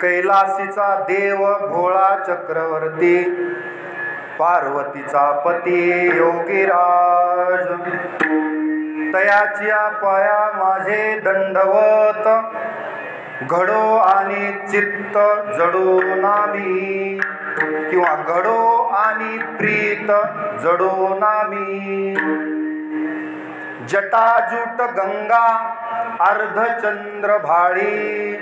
कैलासीचा देव भोळा चक्रवर्ती, पार्वतीचा पती योगीराज, तयाच्या पाया माझे दंडवत, घडो आणि चित्त जडो नामी, किंवा घडो आणि प्रीत जडो नामी. जटाजूट गंगा अर्धचंद्र भाळी,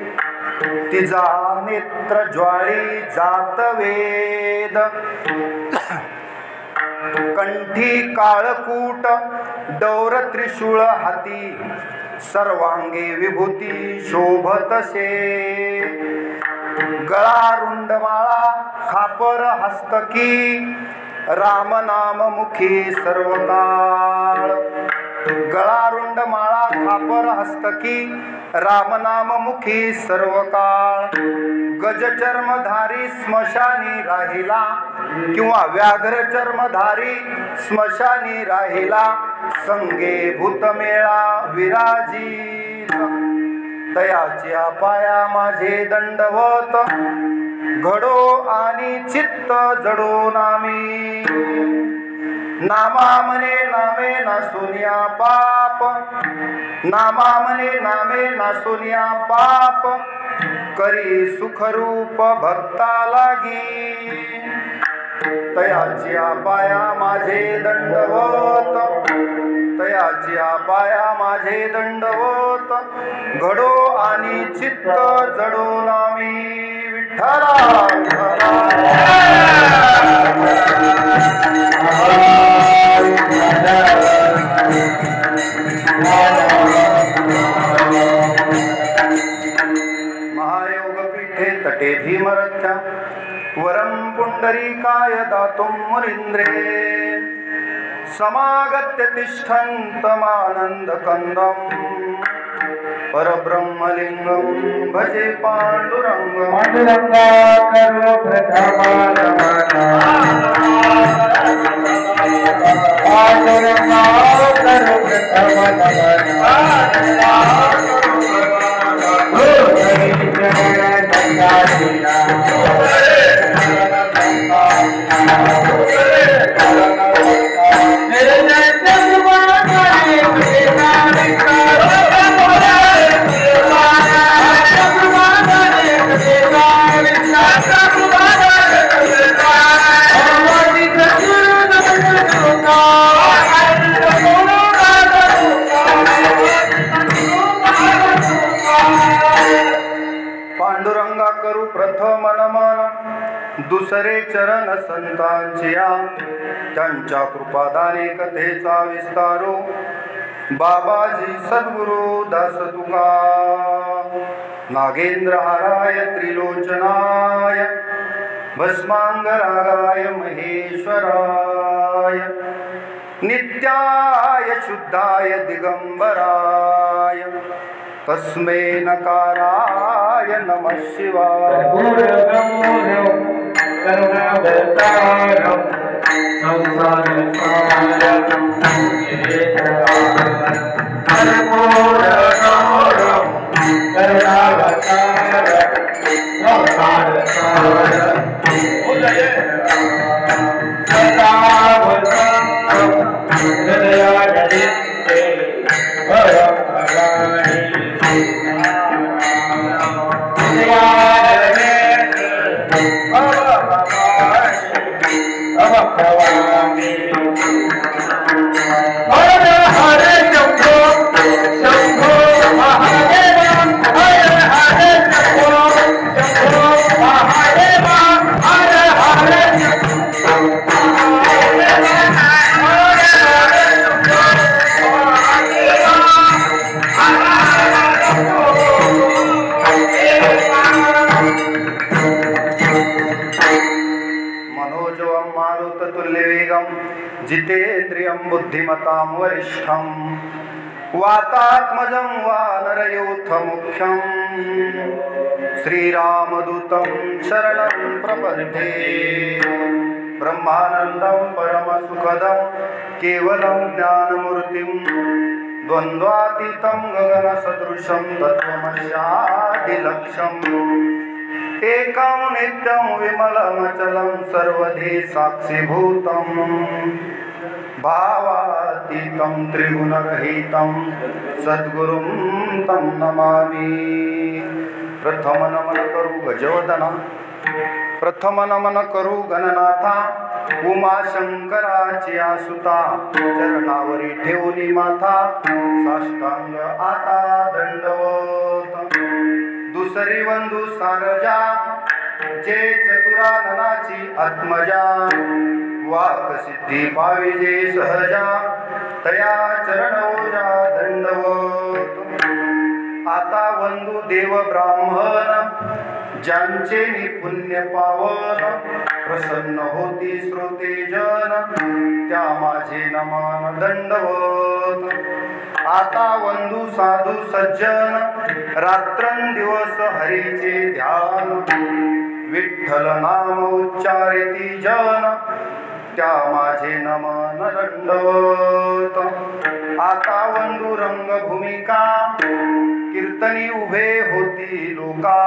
तिजा नेत्र ज्वाळी जात वेद. कंठी काळकूट डौर त्रिशूळ हाती, सर्वांगे विभूती शोभतसे. गळा रुंडमाळा खापर हस्तकी, राम नाम मुखी सर्वकाळ. गळा रुंडमाळा खापर हस्तकी, राम नाम मुखी सर्वकाळ. गज चर्मधारी स्मशानी राहिला, किंवा व्याघ्र चर्मधारी स्मशानी राहिला. संगे भूतमेळा विराजित, तयाच्या पाया माझे दंडवत, घडो आणि चित्त जडो नामी. नामा मने नामे नासुनिया पाप, नामा मने नामे नासुनिया पाप. करी सुखरूप भक्ता लागी, तयाच्या पाया माझे दंडवत, तयाच्या पाया माझे दंडवत. घडो आणि चित्त जडो नामी. विठ्ठला महायोगपीठे तटे भीमरथ्या, वरं पुंडरीकाय दातुं मुनीन्द्रे. समागत्य तिष्ठन्तमानन्दकन्दं, परब्रह्मलिङ्गं भजे पाण्डुरङ्गं. पाण्डुरङ्गा करो प्रथमं पाण्डुरङ्गा करो पांडुरंगा करू प्रथम नमन, दुसरे चरण संतांच्या. त्यांच्या कृपादाने कथेचा विस्तारो, बाबाजी सद्गुरु दास तुका. नागेंद्र हाराय त्रिलोचनाय, भस्मांगरागाय महेश्वराय. नित्याय शुद्धाय दिगंबराय, तस्मै नकाराय नमः शिवाय. जितेन्द्रियं बुद्धिमतां वरिष्ठं वातात्मजं वानरयूथमुख्यं श्रीरामदूतं शरणं प्रपद्ये ब्रह्मानन्दं परमसुखदं केवलं ज्ञानमूर्तिं द्वन्द्वातीतं गगनसदृशं तत्त्वमस्यादिलक्ष्यम् एकं नित्यं विमलमचलं सर्वधी साक्षीभूतं भावातीतं त्रिगुणरहितं सद्गुरुं तं नमामि। प्रथम नमन करू गजवदना, प्रथम नमन करू गणनाथा, उमाशंकराची आसुता चरणावरी ठेवली माथा, साष्टांग आता दंडवत। दुसरी वंदू सारजा जे चतुराननाची आत्मजा, वाक सिद्धी पाविजे सहजा तया चरणोजा दंडवत। आता वंदू देव ब्राह्मण ज्यांचे पुण्य पावन, प्रसन्न होती श्रोते जन त्या माझे नमन दंडवत। आता वंदू साधू सज्जन रात्रंदिवस हरीचे ध्यान, विठ्ठल नाम उच्चारिती जन त्या माझे नमन दंडवत। आता वंदू रंगभूमिका कीर्तनी उभे होती लोका,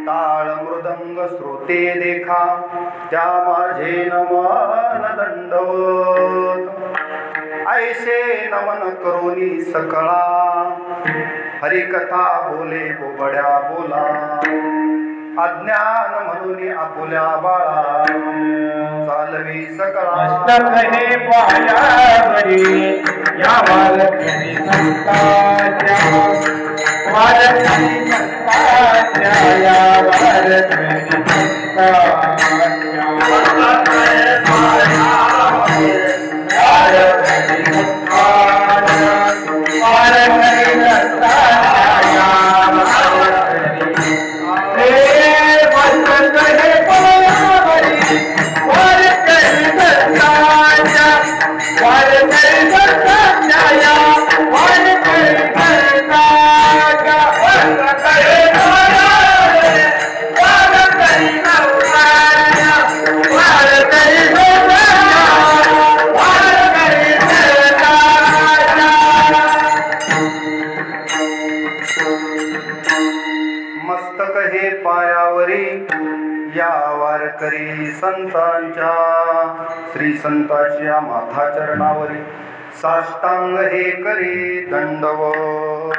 ताळ मृदंग श्रोते देखा त्या माझे नमन दंडवत। ऐसे नमन करोनी सकळा, हरिकथा बोले बोबड्या बोला, अज्ञान म्हणून आपुल्या बाळा चालवी सकळा। हे पायावरी या वारकरी संताच्या, वारकरी संताच्या या वारकरी संताच्या, वारकरी संताच्या, वारकरी संताच्या मस्तक हे पायावरी या वारकरी संतांच्या, श्री संताच्या माथा चरणावरी साष्टांग हे करी दंडवत।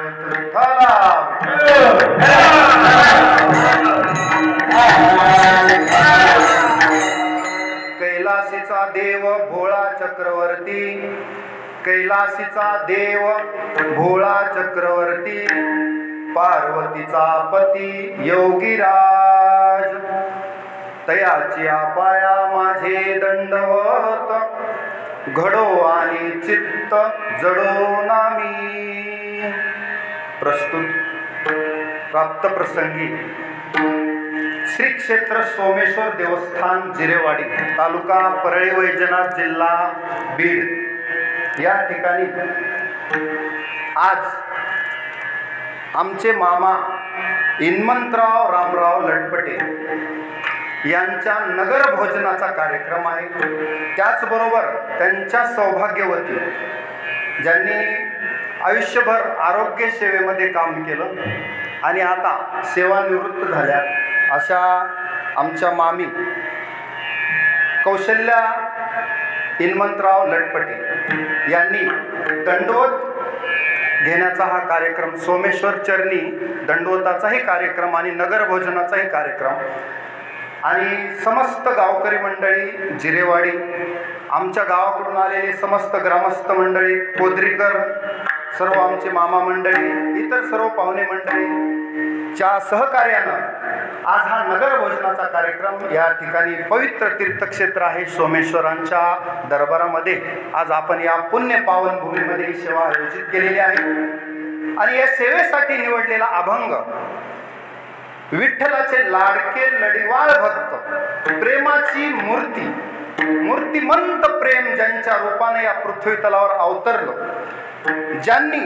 कैलासीचा देव भोळा चक्रवर्ती, कैलासीचा देव भोळा चक्रवर्ती, पार्वतीचा पती योगीराज तयाची पाया माझे दंडवत। घडो आणि चित्त जडो नामी। प्रस्तुत प्राप्त प्रसंगी श्री क्षेत्र सोमेश्वर देवस्थान जिरेवाडी, तालुका परळी वैजनाथ, जिल्हा बीड या ठिकाणी आज आमचे मामा इन्मंतराव रामराव लटपटे यांच्या नगर भोजनाचा कार्यक्रम आहे। त्याचबरोबर त्यांच्या सौभाग्यवती ज्यांनी आयुष्यभर आरोग्य सेवेमध्ये काम केलं आणि आता सेवानिवृत्त झाल्या अशा आमच्या मामी कौशल्या हिनमंतराव लटपटे यांनी दंडवत घेण्याचा हा कार्यक्रम, सोमेश्वर चरणी दंडवताचाही कार्यक्रम आणि नगर भोजनाचाही कार्यक्रम आणि समस्त गावकरी मंडळी, जिरेवाडी, आमच्या गावाकडून आलेले समस्त ग्रामस्थ मंडळी, कोदरीकर, सर्व आमचे मामा मंडळी, इतर सर्व पाहुणे मंडळीच्या सहकार्यानं आज हा नगर भोजनाचा कार्यक्रम या ठिकाणी पवित्र तीर्थक्षेत्र आहे सोमेश्वरांच्या दरबारामध्ये आज आपण या पुण्य पावन भूमीमध्ये ही सेवा आयोजित केलेली आहे आणि या सेवेसाठी निवडलेला अभंग विठ्ठलाचे लाडके लढिवाळ भक्त, प्रेमाची मूर्ती, मूर्तिमंत प्रेम ज्यांच्या रूपाने या पृथ्वी तलावर अवतरलं, ज्यांनी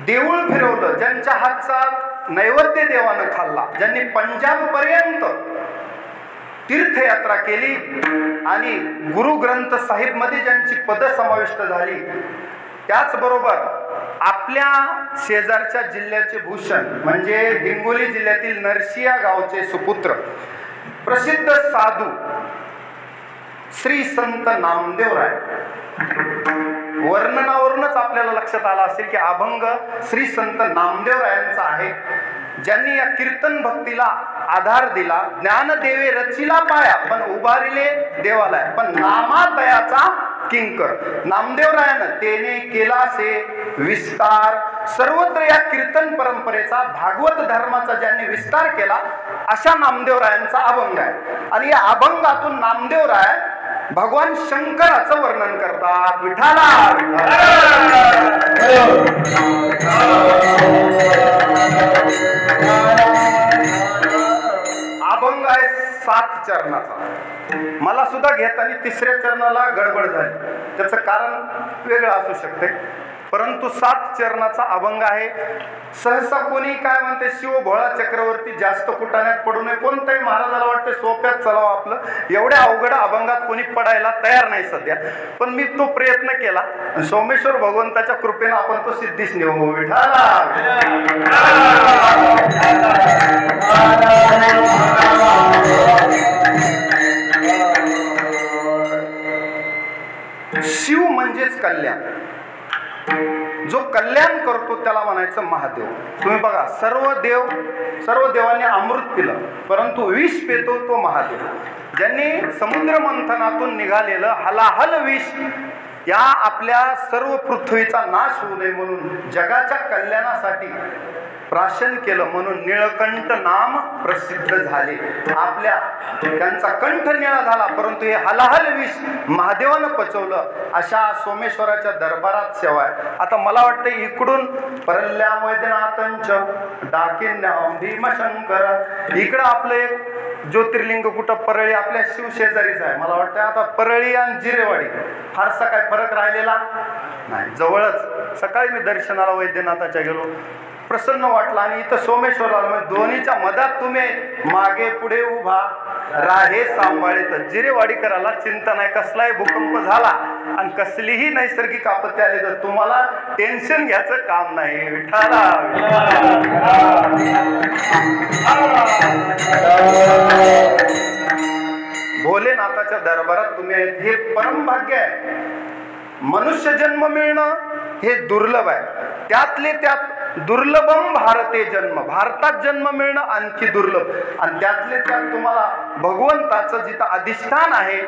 देऊळ फिरवलं, ज्यांच्या हातचा नैवेद्य देवानं खाल्ला, ज्यांनी पंजाब पर्यंत तीर्थयात्रा केली आणि गुरु ग्रंथ साहिब मध्ये ज्यांची पद समाविष्ट झाली, त्याचबरोबर आपल्या शेजारच्या जिल्ह्याचे भूषण म्हणजे हिंगोली जिल्ह्यातील नरशिया गावचे सुपुत्र प्रसिद्ध साधू श्री संत नामदेवराय, वर्णनावरूनच आपल्याला लक्षात आलं असेल की अभंग श्री संत नामदेवरायांचा आहे, ज्यांनी या कीर्तन भक्तीला आधार दिला. ज्ञानदेवे रचिला पाया पण उभारिले देवालय, पण नामातयाचा किंकर. नामदेवरायानं तेने केला से विस्तार, सर्वत्र या कीर्तन परंपरेचा, भागवत धर्माचा ज्यांनी विस्तार केला अशा नामदेवरायांचा अभंग आहे. आणि या अभंगातून नामदेवराय भगवान शंकराचं वर्णन करतात. विठाला अभंग आहे 7 चरणाचा. मला सुद्धा घेताना 3ऱ्या चरणाला गडबड झाली, त्याचं कारण वेगळं असू शकते, परंतु 7 चरणाचा अभंग आहे. सहसा कोणी काय म्हणते, शिव भोळा चक्रवर्ती जास्त कुटाण्यात पडू नये. कोणत्याही महाराजाला वाटते सोप्यात चलावं आपलं, एवढ्या अवघड अभंगात कोणी पडायला तयार नाही सध्या, पण मी तो प्रयत्न केला. सोमेश्वर भगवंताच्या कृपेनं आपण तो सिद्धीच नेऊ. विठाला शिव म्हणजेच कल्याण, जो कल्याण करतो त्याला म्हणायचं महादेव. तुम्ही बघा, सर्व देवांनी अमृत पिलं, परंतु विष पितो तो महादेव. ज्यांनी समुद्र मंथनातून निघालेलं हलाहल विष या आपल्या सर्व पृथ्वीचा नाश होऊ नये म्हणून जगाच्या कल्याणासाठी प्राशन केलं, म्हणून निळकंठ नाम प्रसिद्ध झाले. त्यांचा कंठ निळा झाला, परंतु हे हलाहल विष महादेवानं पचवलं. अशा सोमेश्वराच्या दरबारात सेवा आहे. आता मला वाटतं इकडून परल्या वैद्यनाथंच डाकिन्या भीमशंकर, इकडं आपलं एक ज्योतिर्लिंग कुठं परळी आपल्या शिवशेजारीच आहे. मला वाटतं आता परळी आणि जिरेवाडी फारसा काय फरक राहिलेला नाही, जवळच. सकाळी मी दर्शनाला वैद्यनाथाच्या गेलो, प्रसन्न वाटला. आणि इथं सोमेश्वराला दोन्हीच्या मधात तुम्ही मागे पुढे उभा राहे सांभाळित. जिरेवाडीकराला चिंता नाही, कसलाही भूकंप झाला आणि कसलीही नैसर्गिक आपत्ती आली तर तुम्हाला टेन्शन घ्यायचं काम नाही. विठाला भोलेनाथाच्या दरबारात तुम्ही आहेत, हे परमभाग्य आहे. मनुष्य जन्म मिळणं हे दुर्लभ आहे, त्यातले त्यात दुर्लभम भारते जन्म, भारतात जन्म मिळणं आणखी दुर्लभ. आणि त्यातले त्यात तुम्हाला भगवंताचं जिथं अधिष्ठान आहे,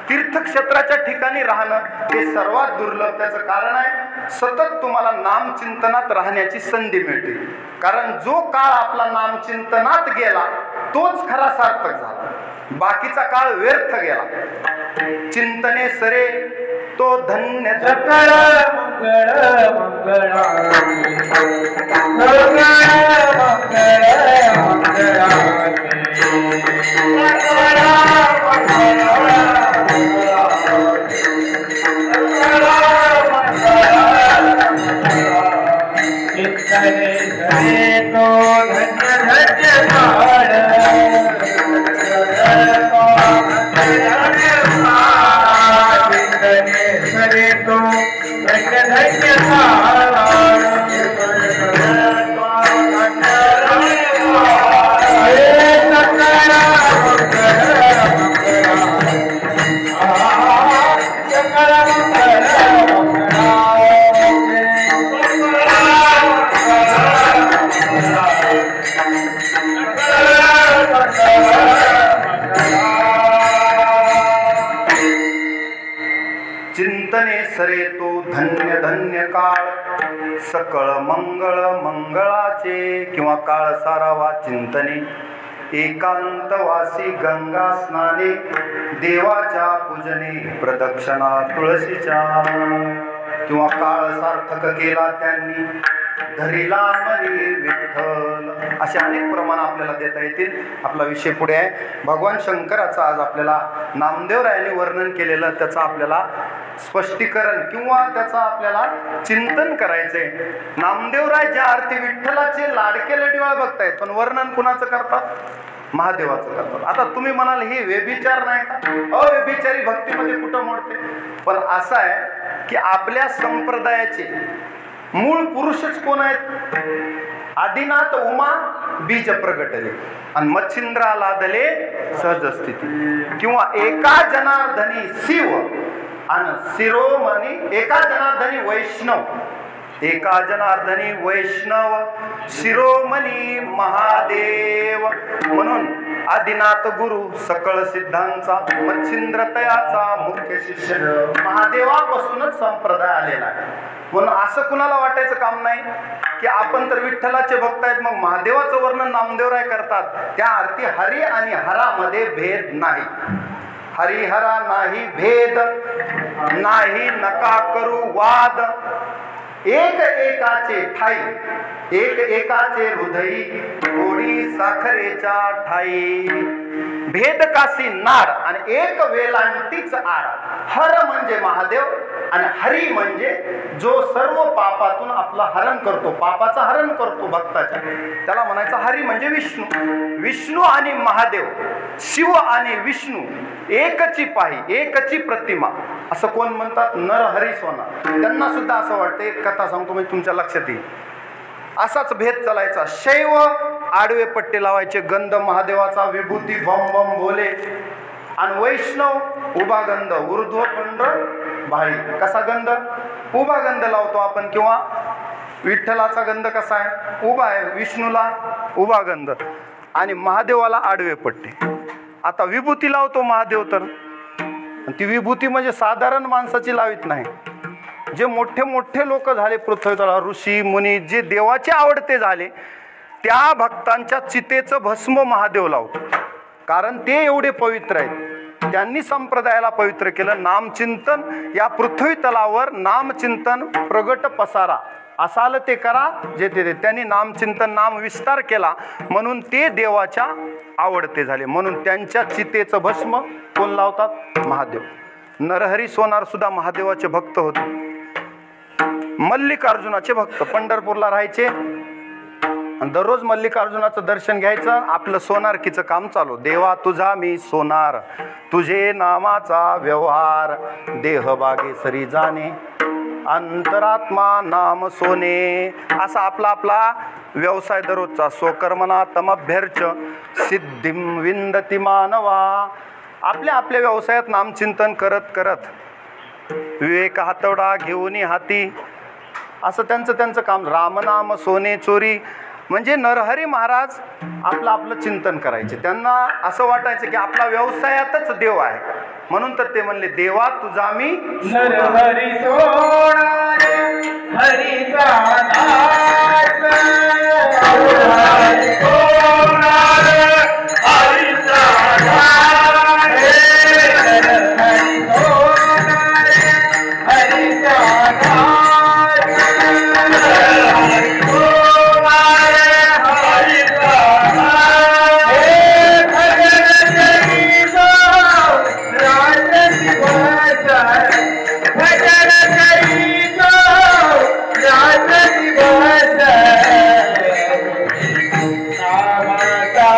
तीर्थक्षेत्राच्या ठिकाणी राहणं हे सर्वात दुर्लभ. त्याचं कारण आहे, सतत तुम्हाला नामचिंतनात राहण्याची संधी मिळते. कारण जो काळ आपला नामचिंतनात गेला तोच खरा सार्थक झाला, बाकीचा काळ व्यर्थ गेला. चिंतने सरे तो धन्य सकळ मंगळ मंगळा सकळ सरे तो धन्य धन्य काळ, सकळ मंगळ मंगळाचे, किंवा काळ सारावा चिंतने, एकांतवासी गंगा स्नाने, देवाच्या पूजने प्रदक्षिणा तुळशीच्या, किंवा काळ सार्थक केला त्यांनी धरिला मनी विठ्ठल. असे अनेक प्रमाण आपल्याला देता येतील. आपला विषय पुढे आहे. भगवान शंकराचं आज आपल्याला नामदेवरायांनी वर्णन केलेलं त्याचं आपल्याला स्पष्टीकरण किंवा त्याचं आपल्याला चिंतन करायचंय. नामदेवराय ज्या अर्थी विठ्ठलाचे लाडके लडीवाळ बघतायत, पण वर्णन कुणाचं करतात? महादेवाचं करतात. आता तुम्ही म्हणाल हे व्यभिचार नाही का? अव्यभिचारी भक्तीमध्ये कुठं मोडते? पण असं आहे की आपल्या संप्रदायाचे मूळ पुरुषच कोण आहेत? आदिनाथ उमा बीज प्रगटले आणि मच्छिंद्रा लादले सहज स्थिती, किंवा एका जनार्दनी शिव आणि शिरोमणी, एका जनार्दनी वैष्णव, एका जनार्दनी वैष्णव शिरोमणी महादेव. म्हणून आदिनाथ गुरु सकळ सिद्धांचा मच्छिंद्र तयाचा मुख्य शिष्य महादेवापासूनच संप्रदाय आलेला आहे. म्हणून असं कुणाला वाटायचं काम नाही की आपण तर विठ्ठलाचे भक्त आहेत, मग महादेवाचं वर्णन नामदेवराय करतात. त्या अर्थी हरी आणि हरामध्ये भेद नाही. हरिहरा नाही भेद, नाही नका करू वाद, एक एकाचे ठाई, एक एकाचे हृदयी, गोडी साखरेच्या ठाई, भेद कासी नाड आणि एक वेलांटीच आड. हर म्हणजे महादेव आणि हरी म्हणजे जो सर्व पापातून आपलं हरण करतो, पापाचं हरण करतो भक्ताच्या, त्याला म्हणायचं हरी म्हणजे विष्णू. विष्णू आणि महादेव, शिव आणि विष्णू एकची पाही, एकची प्रतिमा, असं कोण म्हणतात? नरहरी सोना. त्यांना सुद्धा असं वाटतं. एक कथा सांगतो म्हणजे तुमच्या लक्षात येईल. असाच भेद चालायचा. शैव आडवे पट्टे लावायचे, गंध महादेवाचा, विभूती बम बम बोले, आणि वैष्णव उभा गंध, ऊर्ध्वपुंड भाळी. कसा गंध? उभा गंध लावतो आपण, किंवा विठ्ठलाचा गंध कसा आहे? उभा आहे. विष्णूला उभा गंध आणि महादेवाला आडवे पट्टे. आता विभूती लावतो महादेव, तर ती विभूती म्हणजे साधारण माणसाची लावित नाही. जे मोठे मोठे लोक झाले पृथ्वीतला, ऋषी मुनी, जे देवाचे आवडते झाले, त्या भक्तांच्या चितेचं भस्म महादेव लावतो. कारण ते एवढे पवित्र आहेत. त्यांनी संप्रदायाला पवित्र केलं. नामचिंतन या पृथ्वी तलावर नामचिंतन प्रगट पसारा असाल ते करा जे ते. त्यांनी नामचिंतन नाम विस्तार केला म्हणून ते देवाच्या आवडते झाले. म्हणून त्यांच्या चितेचं भस्म कोण लावतात? महादेव. नरहरी सोनार सुद्धा महादेवाचे भक्त होते. मल्लिकार्जुनाचे भक्त पंढरपूरला राहायचे. दररोज मल्लिकार्जुनाचं दर्शन घ्यायचं, आपलं सोनारकीचं काम चालू. देवा तुझा मी सोनार, तुझे नामाचा व्यवहार, देह बागे सरी जाणे, अंतरात्मा नाम सोने. असा आपला आपला व्यवसाय दररोजचा. स्वकर्मना तमभ्यर्च सिद्धिम विंदती मानवा. आपल्या आपल्या व्यवसायात नामचिंतन करत करत विवेक हातवडा घेऊन हाती, असं त्यांचं काम. रामनाम सोने चोरी. म्हणजे नरहरी महाराज आपलं आपलं चिंतन करायचे. त्यांना असं वाटायचं की आपला व्यवसायातच देव आहे. म्हणून तर ते म्हणले देवा तुझा मी नरहरी सोनार, हरीचा दास. नरहरी सोनार, हरीचा दास. नरहरी सोनार, हरीचा दास. नरहरी सोनार, हरीचा दास. हे भजन करीतो राजसी बसर, भजन करीतो राजसी बसर. नामाचा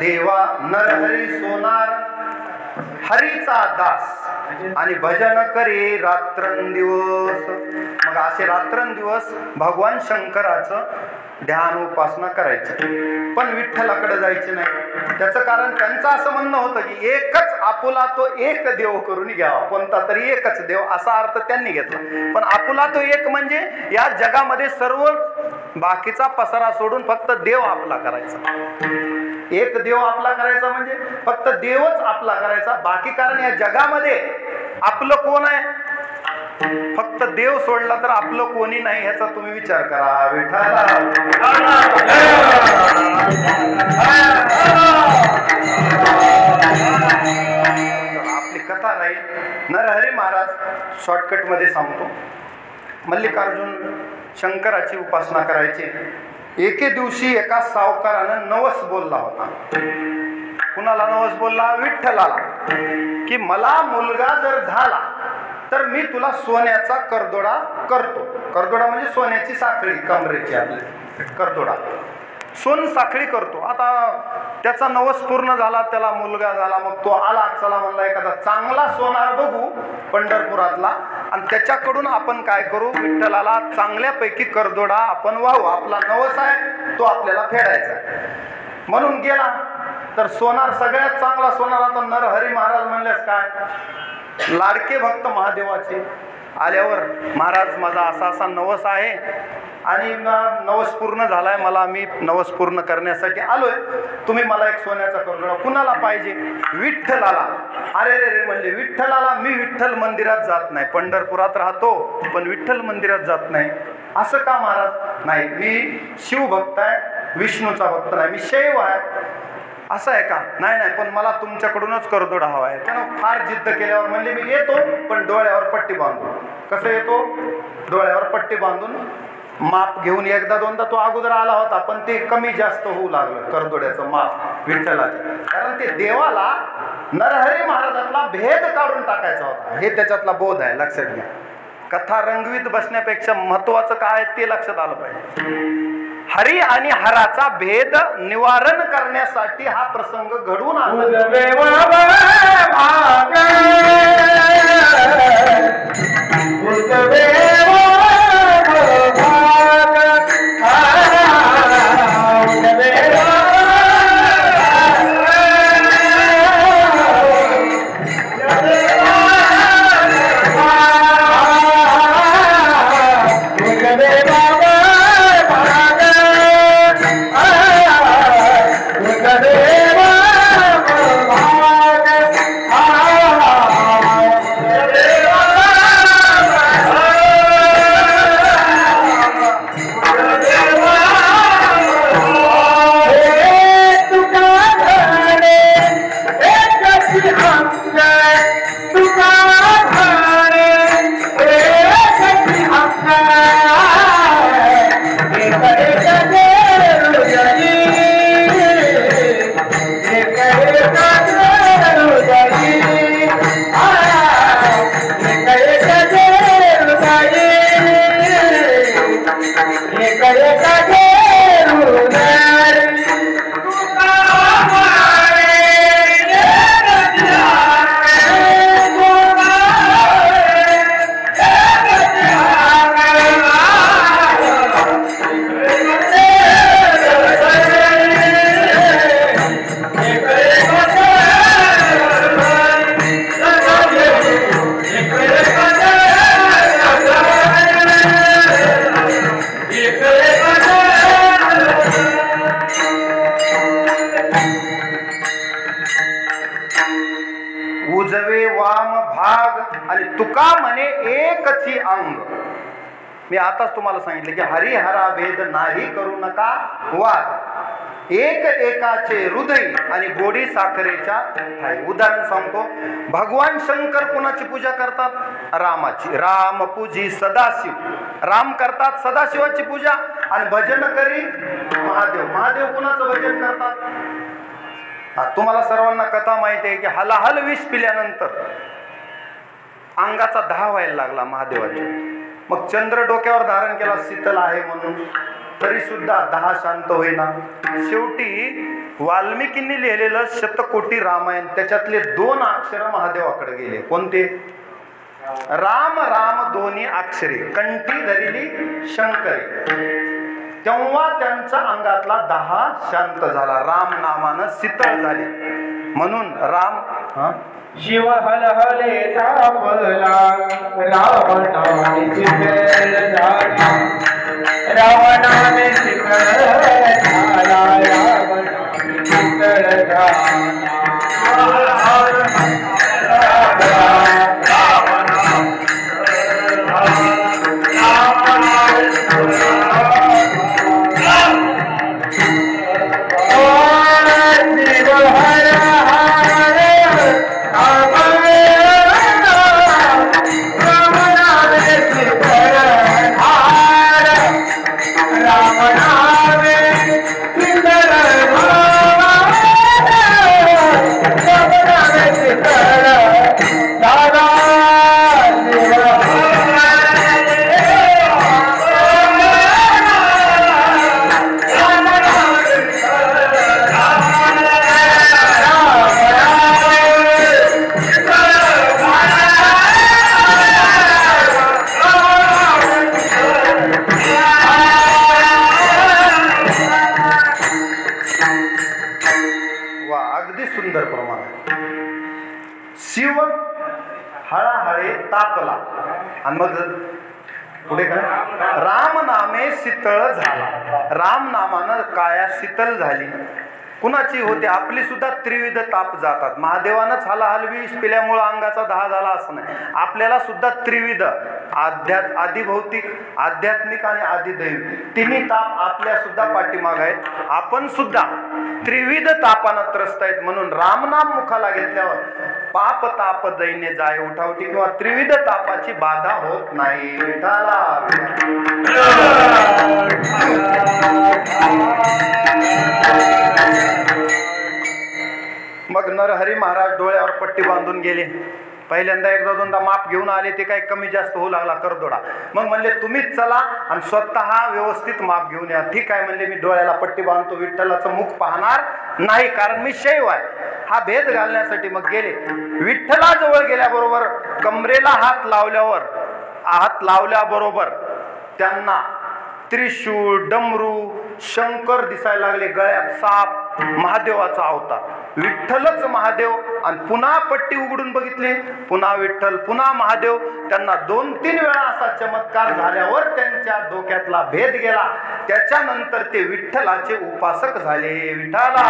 देवा नरहरी सोनार हरीचा दास आणि भजन करे रात्रंदिवस. मग असे रात्रंदिवस भगवान शंकराचं ध्यान उपासना करायची, पण विठ्ठलाकडे जायचे नाही. त्याचं कारण त्यांचं असं म्हणणं होतं की एकच आपुला तो एक देव करून घ्यावा, कोणता तरी एकच देव असा अर्थ त्यांनी घेतला. पण आपुला तो एक म्हणजे या जगामध्ये सर्व बाकीचा पसारा सोडून फक्त देव आपला करायचा. एक देव आपला करायचा म्हणजे फक्त देवच आपला करायचा. बाकी कारण या जगामध्ये आपलं कोण आहे? फक्त देव सोडला तर आपलं कोणी नाही, ह्याचा तुम्ही विचार करा. विठ्ठला आपली कथा नाही. नरहरी महाराज शॉर्टकट मध्ये सांगतो. मल्लिकार्जुन शंकराची उपासना करायची. एके दिवशी एका सावकारानं नवस बोलला होता. कुणाला नवस बोलला? विठ्ठलाला, की मला मुलगा जर झाला तर मी तुला सोन्याचा करदोडा करतो. करदोडा म्हणजे सोन्याची साखळी, कमरेची आपली करदोडा, सोन साखळी करतो. आता त्याचा नवस पूर्ण झाला, त्याला मुलगा झाला. मग तो आला, चला म्हणला एखादा चांगला सोनार बघू पंढरपुरातला आणि त्याच्याकडून आपण काय करू, विठ्ठलाला चांगल्यापैकी करदोडा आपण वाहू. आपला नवस आहे तो आपल्याला फेडायचा आहे. म्हणून गेला तर सोनार सगळ्यात चांगला सोनार. आता नरहरी महाराज म्हणल्यास काय, लाडके भक्त महादेवाचे. आल्यावर महाराज माझा असा असा नवस आहे आणि नवस पूर्ण झालाय, मला मी नवस पूर्ण करण्यासाठी आलोय, तुम्ही मला एक सोन्याचा करदोडा. कुणाला पाहिजे? विठ्ठलाला. अरे रे रे म्हणले, विठ्ठलाला? मी विठ्ठल मंदिरात जात नाही, पंढरपुरात राहतो पण विठ्ठल मंदिरात जात नाही. असं का महाराज? नाही, मी शिवभक्त आहे, विष्णूचा भक्त नाही, मी शैव आहे. असं आहे का? नाही नाही, पण मला तुमच्याकडूनच करदोडा हवा आहे. त्यानं फार जिद्द केल्यावर म्हणले मी येतो, पण डोळ्यावर पट्टी बांधून. कसं येतो? डोळ्यावर पट्टी बांधून. माप घेऊन एकदा दोनदा तो अगोदर आला होता, पण ते कमी जास्त होऊ लागलं करदोड्याचं माप विठ्ठलाचं. कारण ते देवाला नरहरी महाराजातला भेद काढून टाकायचा होता, हे त्याच्यातला बोध आहे. लक्षात घ्या. कथा रंगवीत बसण्यापेक्षा महत्वाचं काय ते लक्षात आलं पाहिजे. हरी आणि हराचा भेद निवारण करण्यासाठी हा प्रसंग घडवून आणला. उजवे वाम भाग आणि तुका म्हणे एकची अंग. मी आताच तुम्हाला सांगितलं की हरिहरा भेद नाही करू नका वाद. एक एकाचे हृदय आणि गोडी साखरेच्या ठाई. उदाहरण सांगतो. भगवान शंकर कुणाची पूजा करतात? रामाची. राम पूजी सदाशिव. राम करतात सदाशिवाची पूजा आणि भजन करी महादेव. महादेव कुणाचं भजन करतात? तुम्हाला सर्वांना कथा माहिती आहे की हलाहल विष पिल्यानंतर अंगाचा दाह व्हायला लागला महादेवाच्या. मग चंद्र डोक्यावर धारण केला शीतल आहे म्हणून. तरी सुद्धा 10 शांत होईना. शेवटी वाल्मिकींनी लिहिलेलं शतकोटी रामायण त्याच्यातले 2 अक्षर महादेवाकडे गेले. कोणते? राम राम दोन्ही अक्षरे कंठी धरली शंकरी. तेव्हा त्यांच्या अंगातला 10 शांत झाला. राम नामानं शीतळ झाले. म्हणून राम शिव हल हले तापला रावणाने शीतळ झाला. रावणाने शीतळ झाला. रावणाने शीतळ झाला. शिव हळाहळे तापला आणि मग पुढे काय? राम नामे शीतळ झाला. राम नामानं काया शीतल झाली. कुणाची होते? आपली सुद्धा त्रिविध ताप जातात. महादेवानंच हलाहल विष पिल्यामुळं अंगाचा 10 झाला असं नाही. आपल्याला सुद्धा त्रिविध आदिभौतिक, आध्यात्मिक आणि आदिदैवी तिन्ही ताप आपल्या सुद्धा पाठीमाग आहेत. आपण सुद्धा त्रिविध तापानं त्रस्त आहेत. म्हणून रामनाम मुखाला घेतल्यावर पाप ताप दैन्य जाय उठावटी किंवा त्रिविध तापाची बाधा होत नाही. विठाला मग नरहरी महाराज डोळ्यावर पट्टी बांधून गेले. पहिल्यांदा 1-2दा माप घेऊन आले. ते काही कमी जास्त होऊ लागला करदोडा. मग म्हणले तुम्हीच चला आणि स्वतः व्यवस्थित माप घेऊन या. ठीक आहे म्हणले, मी डोळ्याला पट्टी बांधतो, विठ्ठलाचं मुख पाहणार नाही कारण मी शैव आहे. हा भेद घालण्यासाठी मग गेले. विठ्ठलाजवळ गेल्याबरोबर कमरेला हात लावल्याबरोबर त्यांना त्रिशूळ, डमरू, शंकर दिसायला लागले. गळ्यात साप, महादेवाचा अवतार. विठ्ठलच महादेव. आणि पुन्हा पट्टी उघडून बघितली, पुन्हा विठ्ठल, पुन्हा महादेव. त्यांना 2-3 वेळा असा चमत्कार झाल्यावर त्यांच्या डोक्यातला भेद गेला. त्याच्यानंतर ते विठ्ठलाचे उपासक झाले. विठ्ठला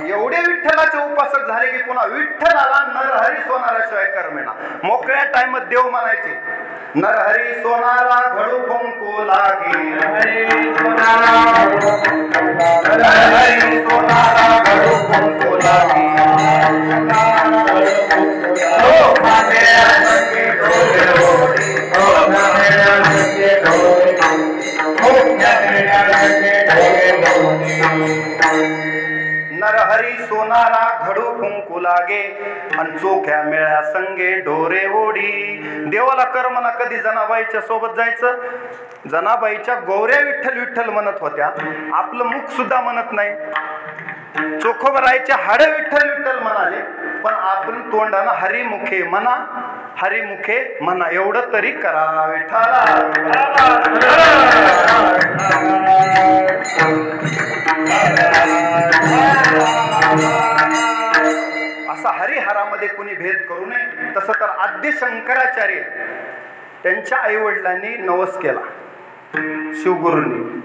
एवढे विठ्ठलाचे उपासक झाले की पुन्हा विठ्ठलाला नरहरी सोनाराशिवाय करमेना. मोकळ्या टाइमात देव म्हणायचे, नरहरी सोनारा घडू फुंकू लागे. नरहरी सोनारा घडू फुंकू लागे. नरहरी सोनारा घडू फुंकू लागे आणि चोख्या मेळ्या संगे डोरे ओढी. देवाला करमना कधी जनाबाईच्या सोबत जायचं. जनाबाईच्या गौऱ्या विठ्ठल विठ्ठल म्हणत होत्या. आपलं मुख सुद्धा म्हणत नाही. चोखोबरायच्या हाड विठ्ठल विठ्ठल म्हणाले, पण आपण तोंडानं हरिमुखे म्हणा, हरिमुखे म्हणा. एवढं तरी करा. विठ्ठला असा हरिहरामध्ये कुणी भेद करू नये. तसं तर आद्य शंकराचार्य त्यांच्या आई वडिलांनी नवस केला शिवगुरूंनी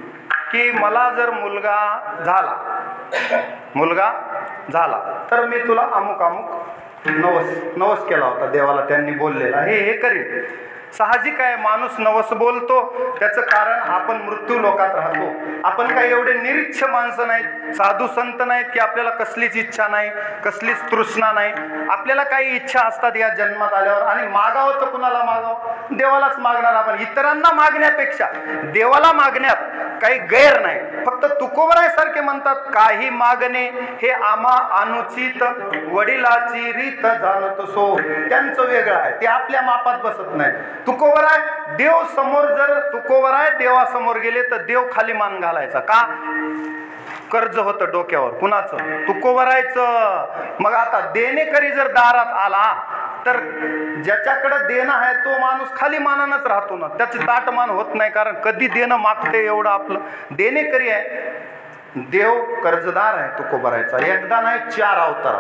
की मला जर मुलगा झाला तर मी तुला अमुक अमुक नवस केला होता देवाला. त्यांनी बोललेला हे करीन. साहजिक आहे, माणूस नवस बोलतो. त्याचं कारण आपण मृत्यू लोकात राहतो. आपण काही एवढे निरीच्छ माणसं नाहीत, साधू संत नाहीत की आपल्याला कसलीच इच्छा नाही, कसलीच तृष्णा नाही. आपल्याला काही इच्छा असतात या जन्मात आल्यावर. आणि मागावं तर कुणाला मागावं? देवालाच मागणार आपण. इतरांना मागण्यापेक्षा देवाला मागण्यात काही गैर नाही. फक्त तुकोबरायसारखे म्हणतात, काही मागणे हे आम्हा अनुचित, वडिलाची रीत जाणत सो. त्यांचं वेगळं आहे, ते आपल्या मापात बसत नाही. तुकोबराय देव समोर, जर तुकोबराय देवासमोर गेले तर देव खाली मान घालायचा. का? कर्ज होतं डोक्यावर. कुणाचं? तुकोबरायचं. मग आता देणेकरी जर दारात आला तर ज्याच्याकडे देणं आहे तो माणूस खाली मानानच राहतो ना, त्याची ताटमान होत नाही, कारण कधी देणं मागते एवढं आपलं. देणेकरी आहे, देव कर्जदार आहे तुकोबरायचा. एकदा नाही, 4 अवतार.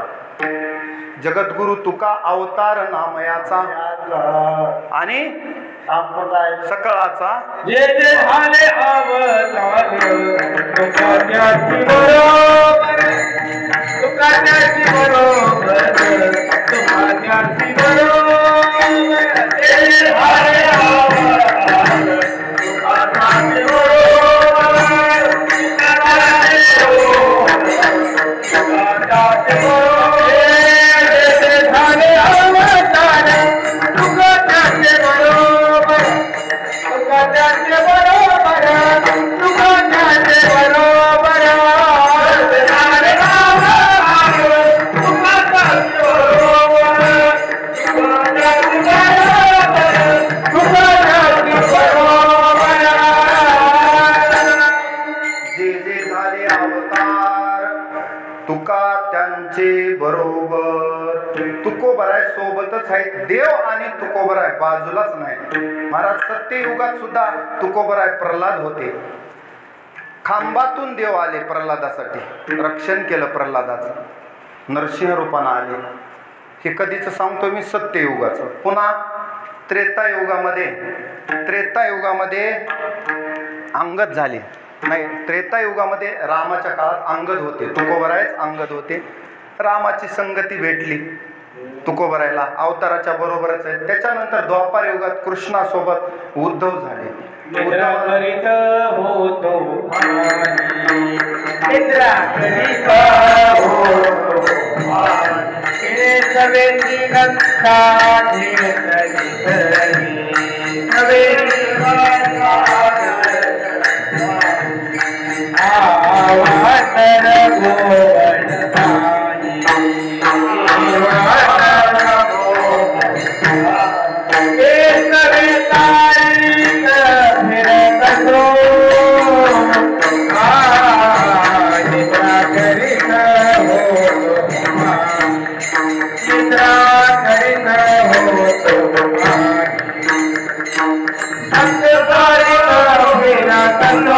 जगद्गुरु तुका अवतार नामयाचा आणि सकळाचा जे जे झाले अवतार तुका त्याची बरोबर, तुका त्याची बरोबर, तुका त्याची बरोबर. जे जे झाले अवतार तुका त्याची बरोबर, तुका त्याची बरोबर, तुका त्याची बरोबर. जे जे झाले अवतार तुका त्याची बरोबर, तुका त्याचे बरोबर, तुका त्याचे बरोबर. तुका त्याचे बरोबर, तुका त्याचे बरोबर, तुका त्याचे बरोबर. जे जे झाले अवतार तुका त्यांचे बरोबर. तुकोबराय सोबतच आहेत. देव आणि तुकोबराय बाजूलाच नाही. महाराज सत्ययुगात सुद्धा तुकोबराय प्रल्हाद होते. खांबातून देव आले प्रल्हादासाठी, रक्षण केलं प्रल्हादाचं, नरसिंह रूपानं आले. हे कधीच सांगतो मी, सत्ययुगाचं. पुन्हा त्रेतायुगामध्ये, त्रेतायुगामध्ये अंगद झाले. नाही, त्रेतायुगामध्ये रामाच्या काळात अंगद होते, तुकोबरायच अंगद होते. रामाची संगती भेटली तुकोबरायला, अवताराच्या बरोबरच आहे. त्याच्यानंतर द्वापार युगात कृष्णासोबत उद्धव झाले. मित्रा करीत होतो भानी, मित्रा करीत होतो भानी, हे सवेची गंगा घेतली तरी, सवेची गंगा आवातर गोवर्धनाई, आवातर गोवर्धनाई. हे सवेताई फिरत असो, मित्रा करीत होतो भानी, मित्रा करीत होतो भानी. संत करीत फिरत असो,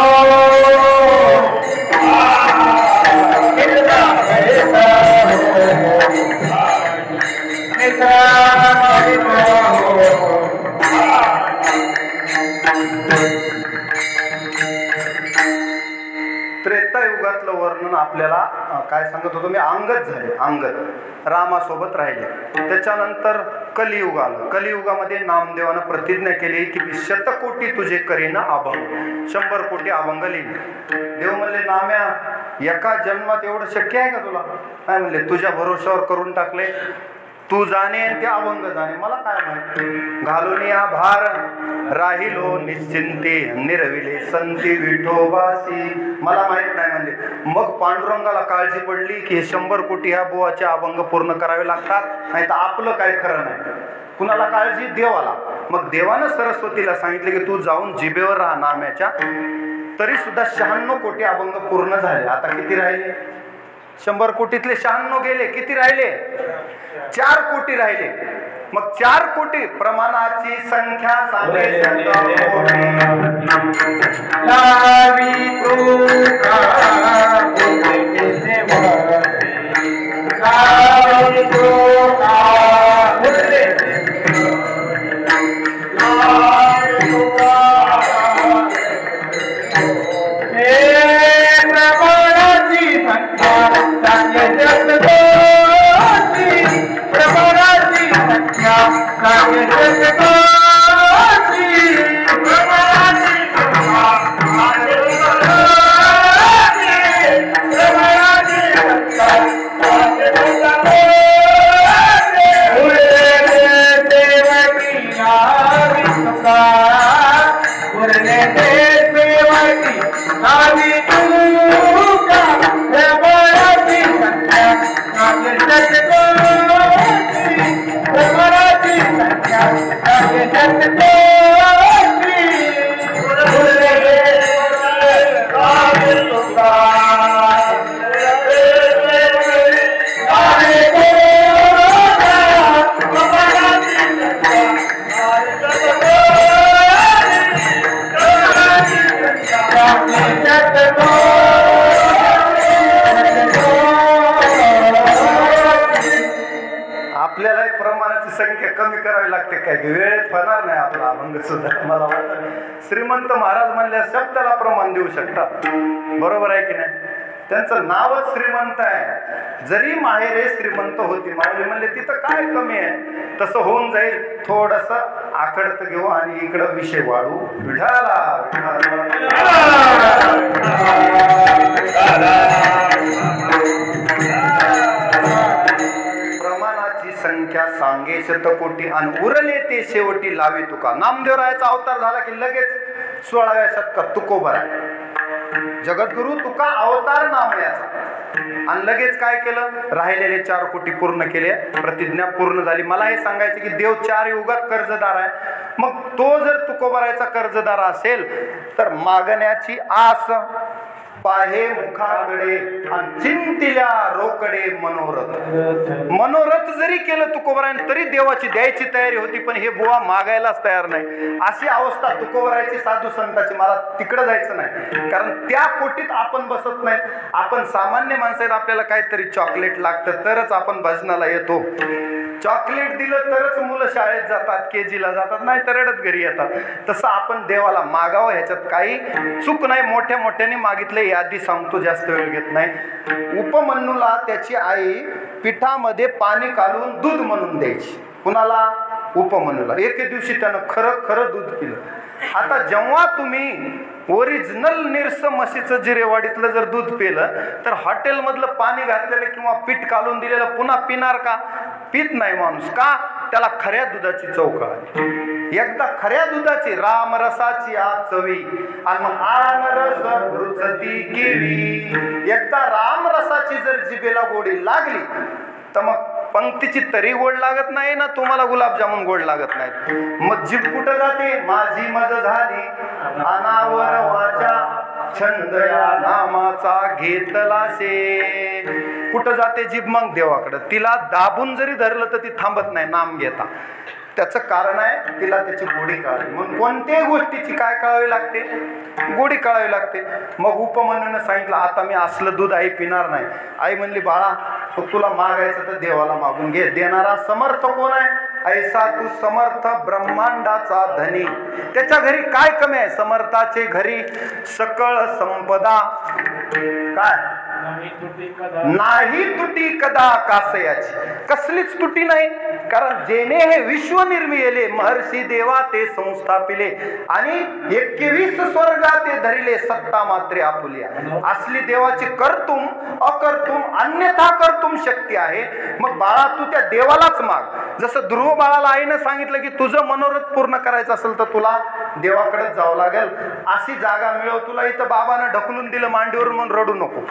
त्रेतायुगातलं वर्णन आपल्याला काय सांगत होतो मी, अंगद झाले. अंगद रामासोबत राहिले. त्याच्यानंतर कलियुग आलं. कलियुगामध्ये नामदेवानं प्रतिज्ञा केली की 100 तुझे करीन अभंग, 100 कोटी अभंग लिहिण. देव म्हणले, नाम्या एका जन्मात एवढं शक्य आहे का तुला? काय म्हणले, तुझ्या भरोशावर करून टाकले, तू जाणे आणि ते अभंग जाणे, मला काय माहिती. घालून या भार राहिलो निश्चिंते, निरविले संती विठोबासी, मला माहित नाही म्हणले. मग पांडुरंगाला काळजी पडली की 100 कोटी ह्या बुवाचे अभंग पूर्ण करावे लागतात, नाही तर आपलं काय खरं नाही. कुणाला काळजी? देवाला. मग देवानं सरस्वतीला सांगितले की तू जाऊन जिभेवर राहा नाम्याच्या. तरी सुद्धा 96 कोटी अभंग पूर्ण झाले. आता किती राहिले? 100 कोटीतले 96 गेले. किती राहिले? 4 कोटी राहिले. मग 4 कोटी प्रमाणाची संख्या सांगे संख्या संख्या कमी करावी लागते काय की वेळेत होणार नाही आपला अभंग सुद्धा. मला वाटतं श्रीमंत महाराज म्हणल्या शब्दाला प्रमाण देऊ शकतात. बरोबर आहे की नाही? त्यांचं नावच श्रीमंत आहे. जरी माहेरे श्रीमंत होती, माऊली म्हणले तिथं काय कमी आहे. तसं होऊन जाईल. थोडस आकडत घेऊ आणि इकडं विषय वाढू. विठाला प्रमाणाची संख्या सांगे शतकोटी आणि उरले ते शेवटी लावी तुका. नामदेवरायाचा अवतार झाला की लगेच 16व्या शतकात तुकोबर आहे. जगद्गुरु तुका अवतार नामयाचा आणि लगेच काय केलं, राहिलेले 4 कोटी पूर्ण केले. प्रतिज्ञा पूर्ण झाली. मला हे सांगायचं की देव 4 युगात कर्जदार आहे. मग तो जर तुकोबरायचा कर्जदार असेल तर मागण्याची आस पाहे मुखाकडे आणि चिंतिल्या रोकडे मनोरथ जरी केलं तुकोबरायने तरी देवाची द्यायची तयारी होती, पण हे बुवा मागायलाच तयार नाही. अशी अवस्था तुकोबरायची साधू संतांची. मला तिकडे जायचं नाही, कारण त्या कोटीत आपण बसत नाही. आपण सामान्य माणसं आहेत. आपल्याला काहीतरी चॉकलेट लागतं तरच आपण भजनाला येतो. चॉकलेट दिलं तरच मुलं शाळेत जातात, KG ला जातात, नाही तर रडत घरी येतात. तसं आपण देवाला मागावं, ह्याच्यात काही चूक नाही. मोठ्या मोठ्याने मागितले यादी सांगतो, जास्त वेळ घेत नाही. उपमन्यूला त्याची आई पिठामध्ये पाणी घालून दूध म्हणून द्यायची. कुणाला? उपमन्यूला. एके दिवशी त्यानं खरं दूध पिलं. आता जेव्हा तुम्ही ओरिजिनल निरस म्हशीचं जिरेवाडीतलं जर दूध पिलं तर हॉटेलमधलं पाणी घातलेलं किंवा पीठ काढून दिलेलं पुन्हा पिणार का? पित नाही माणूस. का? त्याला खऱ्या दुधाची चव कळाली. एकदा खऱ्या दुधाची रामरसाची आज चवी आणि मग आनरस रुचती केवी. एकदा रामरसाची जर जिभेला गोडी लागली तर मग पंक्तीची तरी गोड लागत नाही ना, तुम्हाला गुलाबजामुन गोड लागत नाहीत. मग जीभ कुठं जाते? माझी मज झाली अनावर वाचा छंद या नामाचा घेतला शे. कुठं जाते जीभ? मग देवाकडं. तिला दाबून जरी धरलं तर ती थांबत नाही नाम घेता. त्याचं कारण आहे तिला त्याची गोडी कळावी. म्हणून कोणत्याही गोष्टीची काय कळावी लागते? गोडी कळावी लागते. मग उपमन्यूने सांगितलं आता मी असलं दूध आई पिणार नाही. आई म्हणली बाळा तुला मागायचं तर देवाला मागून घे. देणारा समर्थ कोण आहे? ऐसा तू समर्थ ब्रह्मांडाचा धनी. त्याच्या घरी काय कमी आहे? समर्थाचे घरी सकळ संपदा. काय नाही तुटी कदा कासयाची. कसलीच तुटी नाही. कारण जेने हे विश्व निर्मिले महर्षी देवा ते संस्थापिले आणि 21 स्वर्गा ते धरिले सत्ता मात्रे आपुल्या. असली देवाची कर्तुम अकर्तुम अन्यथा कर्तुम शक्ती आहे. मग बाळा तू त्या देवालाच माग. जसं ध्रुव बाळाला आईनं सांगितलं की तुझं मनोरथ पूर्ण करायचं असेल तर तुला देवाकडेच जावं लागेल. अशी जागा मिळव तुला. इथं बाबानं ढकलून दिलं मांडीवरून म्हणून रडू नको.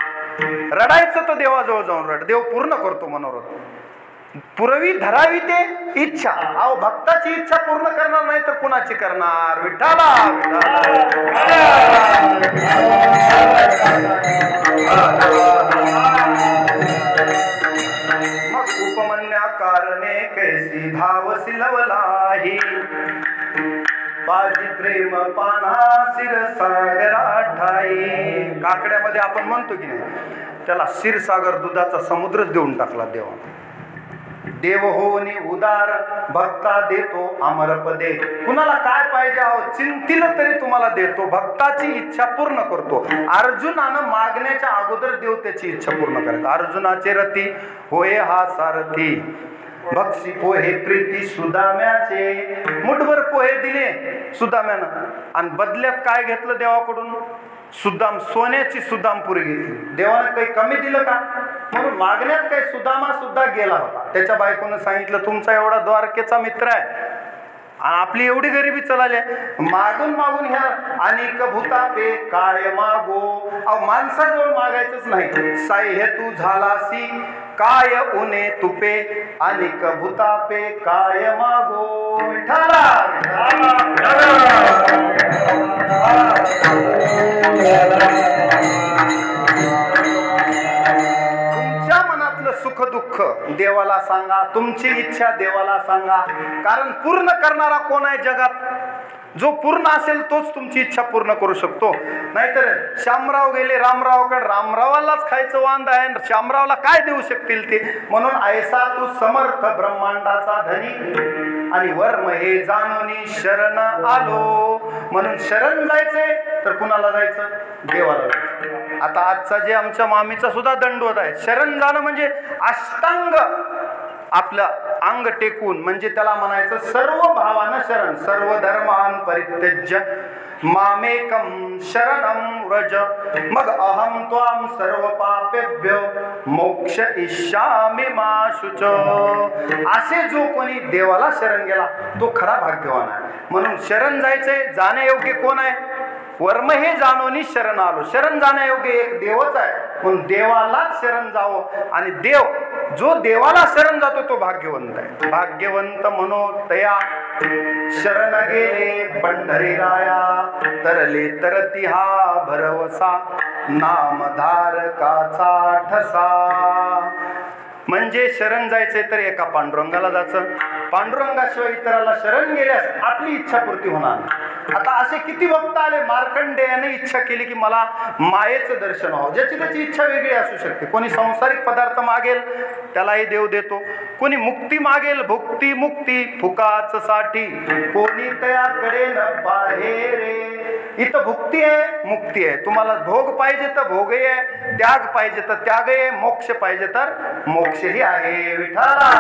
रडायचं तर देवाजवळ जाऊन रड. देव पूर्ण करतो मनोरथ. पुरवी धरावी ते इच्छा. अहो भक्ताची इच्छा पूर्ण करणार नाही तर कुणाची करणार? विठ्ठला मग उपमन्या कारणे कैसी भाव सिलवलाही बाजी प्रेम पाना क्षीरसागरा ठाई. काकड्यामध्ये आपण म्हणतो की नाही, त्याला क्षीरसागर दुधाचा समुद्रच देऊन टाकला देवाने. देव होनी उदार भक्ता देतो अमरपदे. कुणाला काय पाहिजे आहो चिंतिलं तरी तुम्हाला देतो. भक्ताची इच्छा पूर्ण करतो. अर्जुनानं मागण्याच्या अगोदर देव त्याची इच्छा पूर्ण करायचा. अर्जुनाचे रती होय हा सारथी बक्षी पोहे प्रीती सुदाम्याचे. मुठभर पोहे दिले सुदाम्यानं आणि बदल्यात काय घेतलं देवाकडून? सुदाम सोन्याची सुदामपुरी घेतली. देवानं काही कमी दिलं का? म्हणून मागण्यात काही सुदामा सुद्धा गेला होता. त्याच्या बायकोनं सांगितलं तुमचा एवढा द्वारकेचा मित्र आहे आणि आपली एवढी गरिबी चलाली मागून मागून ह्या अनेक भूतापे काय मागो. अहो माणसाजवळ मागायचंच नाही. साई हे तू झालासी काय उने तुपे अनेक भूतापे काय मागो. विठाला तुमच्या मनातलं सुख दुःख देवाला सांगा. तुमची इच्छा देवाला सांगा. कारण पूर्ण करणारा कोण आहे जगात? जो पूर्ण असेल तोच तुमची इच्छा पूर्ण करू शकतो. नाहीतर शामराव गेले रामरावकडे, रामरावालाच खायचं वांद आहे, शामरावला काय देऊ शकतील ते. म्हणून ऐसा तू समर्थ ब्रह्मांडाचा धनी आणि वर्म हे जाणूनी शरण आलो. म्हणून शरण जायचंय तर कुणाला जायचं? देवाला जायचं. आता आजचा जे आमच्या मामीचा सुद्धा दंडवत आहे, शरण जाणं म्हणजे अष्टांग आपलं अंग टेकून, म्हणजे त्याला म्हणायचं सर्व भावानं शरण. सर्व धर्मान परित्यज्य मामेकम शरणं व्रज मग अहम त्वाम सर्व पापेभ्यो मोक्ष इष्यामि मा शुच. असे जो कोणी देवाला शरण गेला तो खरा भाग्यवान आहे. म्हणून शरण जायचंय, जाण्यायोग्य कोण आहे? वर्म हे जाणोनी शरण आलो. शरण जाण्यायोग्य एक देवच आहे. म्हणून देवालाच शरण जावं. आणि देव जो देवाला शरण जातो तो भाग्यवंत आहे. भाग्यवंत म्हणो तया शरण गेले पंढरीराया तरले तरती हा भरवसा नामधारकाचा ठसा. म्हणजे शरण जायचंय तर एका पांडुरंगाला जायचं. पांडुरंगाशिवाय इतराला शरण गेल्यास आपली इच्छा पूर्ती होणार. आता असे किती भक्त आले, मार्कंडेयाने इच्छा केली की मला मायेचं दर्शन व्हावं. ज्याची त्याची इच्छा वेगळी असू शकते. कोणी सांसारिक पदार्थ मागेल त्यालाही देव देतो, कोणी मुक्ती मागेल, भुक्ती मुक्ती फुकाच साठी कोणी तयाकडे न बाहेरे. इथं भुक्ती आहे, मुक्ती आहे. तुम्हाला भोग पाहिजे तर भोगही आहे, त्याग पाहिजे तर त्याग आहे, मोक्ष पाहिजे तर मोक्षही आहे. विठ्ठला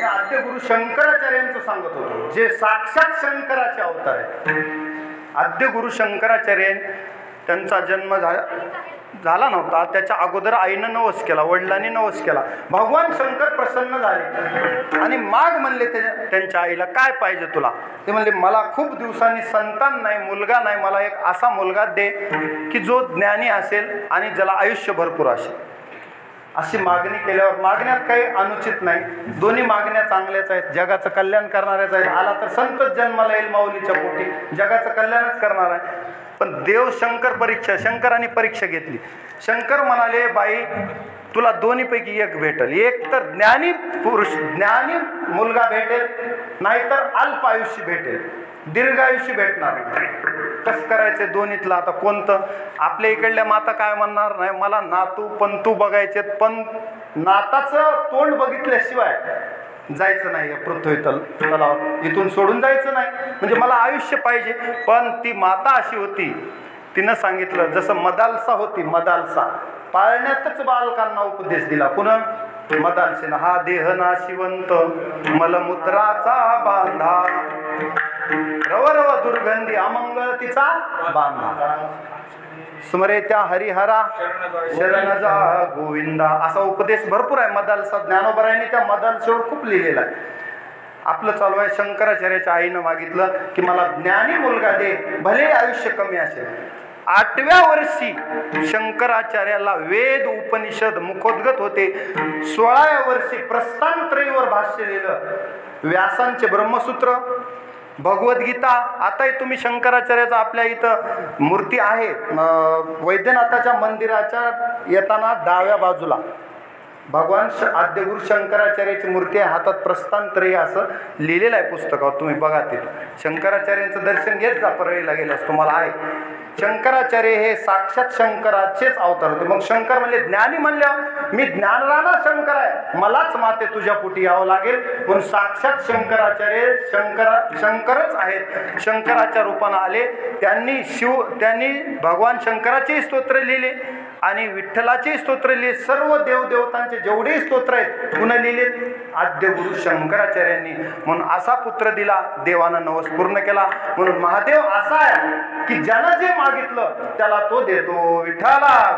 आद्य गुरु शंकराचार्यांचं सांगत होतो, जे साक्षात शंकराचे अवतार आहेत. आद्य गुरु शंकराचार्य त्यांचा जन्म झाला नव्हता, त्याच्या अगोदर आईनं नवस केला, वडिलांनी नवस केला. भगवान शंकर प्रसन्न झाले आणि माग म्हणले त्यांच्या आईला, काय पाहिजे तुला? ते म्हणले, मला खूप दिवसांनी संतान नाही, मुलगा नाही, मला एक असा मुलगा दे की जो ज्ञानी असेल आणि ज्याला आयुष्य भरपूर असेल. अशी मागणी केल्यावर मागण्यात काही अनुचित नाही. दोन्ही मागण्या चांगल्याच आहेत, जगाचं कल्याण करणाऱ्याच आहेत. आला तर संतच जन्माला येईल माऊलीच्या पोटी, जगाचं कल्याणच करणार आहे. पण देव शंकरांनी परीक्षा घेतली. शंकर म्हणाले, बाई तुला दोन्हीपैकी एक भेटेल. एक तर ज्ञानी पुरुष, ज्ञानी मुलगा भेटेल, नाहीतर अल्प आयुष्य भेटेल, दीर्घ आयुष्य भेटणार नाही. कसं करायचं दोन्हीतलं? आता कोणतं? आपल्या इकडल्या माता काय म्हणणार, नाही मला नातू पंतू बघायचे, पण नाताचं तोंड बघितल्याशिवाय जायचं नाही पृथ्वी तलावर, इथून सोडून जायचं नाही, म्हणजे मला आयुष्य पाहिजे. पण ती माता अशी होती, तिनं सांगितलं, जसं मदालसा होती, मदालसा पाळण्यातच बालकांना उपदेश दिला. पुन्हा मदालसेनं, हा देह नाशिवंत मलमूत्राचा बांधा, रव रव दुर्गंधी अमंगळ तिचा बांधा, स्मरे त्या हरिहरा शरण जा गोविंदा. असा उपदेश भरपूर आहे मदालसा. ज्ञानोबरायांनी त्या मदालसेवर खूप लिहिलेला आहे. आपलं चालू आहे, शंकराचार्याच्या आईनं मागितलं की मला ज्ञानी मुलगा दे, भले आयुष्य कमी असेल. 8व्या वर्षी शंकराचार्याला वेद उपनिषद मुखोद्गत होते. 16व्या वर्षी प्रस्थानत्रयीवर भाष्य लिहिलं. व्यासांचे ब्रह्मसूत्र, भगवद्गीता. आताही तुम्ही शंकराचार्याचा आपल्या इथं मूर्ती आहे, वैद्यनाथाच्या मंदिराच्या येताना डाव्या बाजूला भगवान आद्यगुरु शंकराचार्याची मूर्ती आहे, हातात प्रस्थानत्रयी असं लिहिलेलं आहे पुस्तकावर, तुम्ही बघा तिथं. शंकराचार्यांचं दर्शन घेत जा, परळीला गेल्यास तुम्हाला आहे. शंकराचार्य हे साक्षात शंकराचेच अवतार होते. मग शंकर म्हणले, ज्ञानी म्हणल्यावर मी ज्ञानराणा शंकर आहे, मलाच माते तुझ्या पोटी यावं लागेल. म्हणून साक्षात शंकराचार्य शंकरच आहेत, शंकराच्या रूपानं आले. त्यांनी भगवान शंकराचे स्तोत्र लिहिले आणि विठ्ठलाचे स्तोत्र लिहिले. सर्व देवदेवतांचे जेवढे स्तोत्र आहेत पुन्हा लिहिले आद्य गुरु शंकराचार्यांनी. म्हणून असा पुत्र दिला, देवानं नवस पूर्ण केला. म्हणून महादेव असा आहे की ज्यानं जे मागितलं त्याला तो देतो. विठ्ठला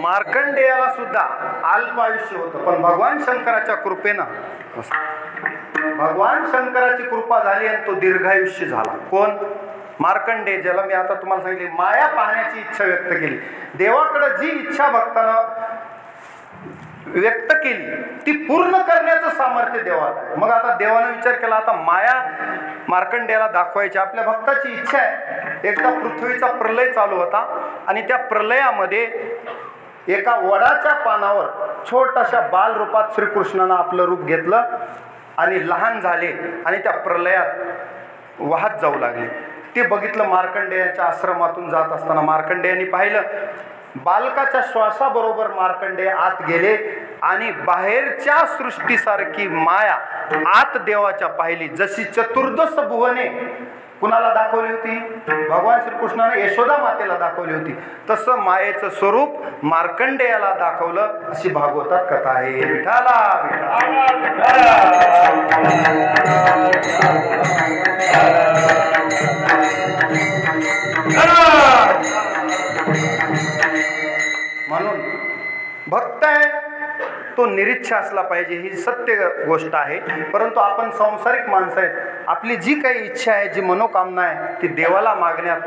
मार्कंडेयाला सुद्धा अल्प आयुष्य होतं, पण भगवान शंकराच्या कृपेनं, भगवान शंकराची कृपा झाली आणि तो दीर्घायुष्य झाला. कोण? मार्कंडेय, ज्याला मी आता तुम्हाला सांगितले माया पाहण्याची इच्छा व्यक्त केली. देवाकडे जी इच्छा भक्तानं व्यक्त केली ती पूर्ण करण्याचं सामर्थ्य देवात आहे. मग आता देवानं विचार केला, आता माया मार्कंडेयाला दाखवायची. आपल्या भक्ताची इच्छा आहे. एकदा पृथ्वीचा प्रलय चालू होता आणि त्या प्रलयामध्ये एका वडाच्या पानावर छोट्याशा बाल रूपात श्रीकृष्णानं आपलं रूप घेतलं आणि लहान झाले आणि त्या प्रलयात वाहत जाऊ लागले. ते बघितलं. मार्कंडेयाच्या आश्रमातून जात असताना मार्कंडेयाने पाहिलं. बालकाच्या श्वासाबरोबर मार्कंडेय आत गेले आणि बाहेरच्या सृष्टीसारखी माया आत देवाच्या पाहिली. जशी चतुर्दश भुवने कुणाला दाखवली होती? भगवान श्रीकृष्णाने यशोदा मातेला दाखवली होती. तसं मायेचं स्वरूप मार्कंडेयाला दाखवलं, अशी भागवतात कथा आहे. विठाला म्हणून भक्त आहे तो निरीच्छा असला पाहिजे, ही सत्य गोष्ट आहे. परंतु आपण सांसारिक माणसं आहेत. आपली जी काही इच्छा आहे, जी मनोकामना आहे, ती देवाला मागण्यात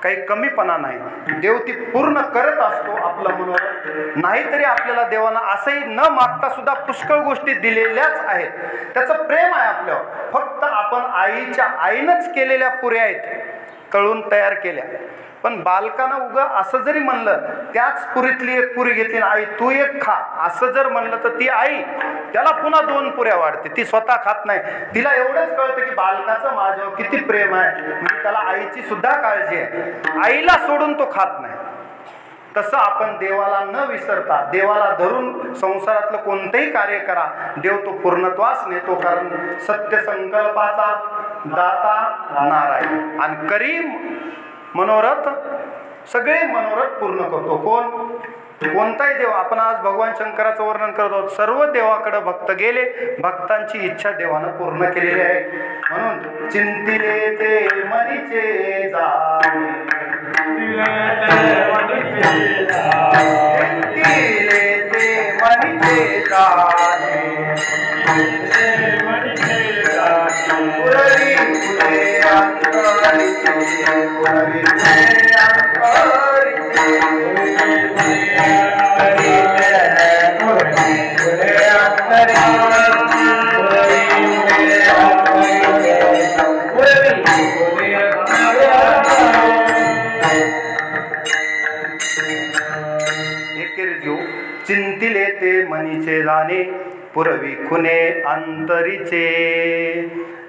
काही कमीपणा नाही. देव ती पूर्ण करत असतो आपलं मनोरथ. नाहीतरी आपल्याला देवानं असंही न मागता सुद्धा पुष्कळ गोष्टी दिलेल्याच आहेत. त्याचं प्रेम आहे आपल्यावर. फक्त आपण आईनंच केलेल्या पुऱ्या आहेत, तळून तयार केल्या. पण बालकानं उगा असं जरी म्हणलं, त्याच पुरीतली एक पुरी घेतली, आई तू एक खा असं जर म्हणलं, तर ती आई त्याला पुन्हा 2 पुऱ्या वाढते. ती स्वतः खात नाही. तिला एवढंच कळतं की बालकाचं माझ्यावर किती प्रेम आहे, म्हणजे त्याला आईची सुद्धा काळजी आहे. आईला सोडून तो खात नाही. तसं आपण देवाला न विसरता, देवाला धरून संसारातलं कोणतंही कार्य करा, देव तो पूर्णत्वास नेतो. कारण सत्य संकल्पाचा दाता नारायण आणि करीम मनोरथ, सगळे मनोरथ पूर्ण करतो. कोणताही देव. आपण आज भगवान शंकराचं वर्णन करत आहोत. सर्व देवाकडे भक्त गेले, भक्तांची इच्छा देवानं पूर्ण केलेली आहे. म्हणून चिंतिले ते मनीचे जाणे, चिंतिले ते मनीचे जाणे, पुरवी फुले अंतरीचे, पुरवी फुले चिंतिले ते मनीचे जाणे, पुरवी खुने अंतरीचे,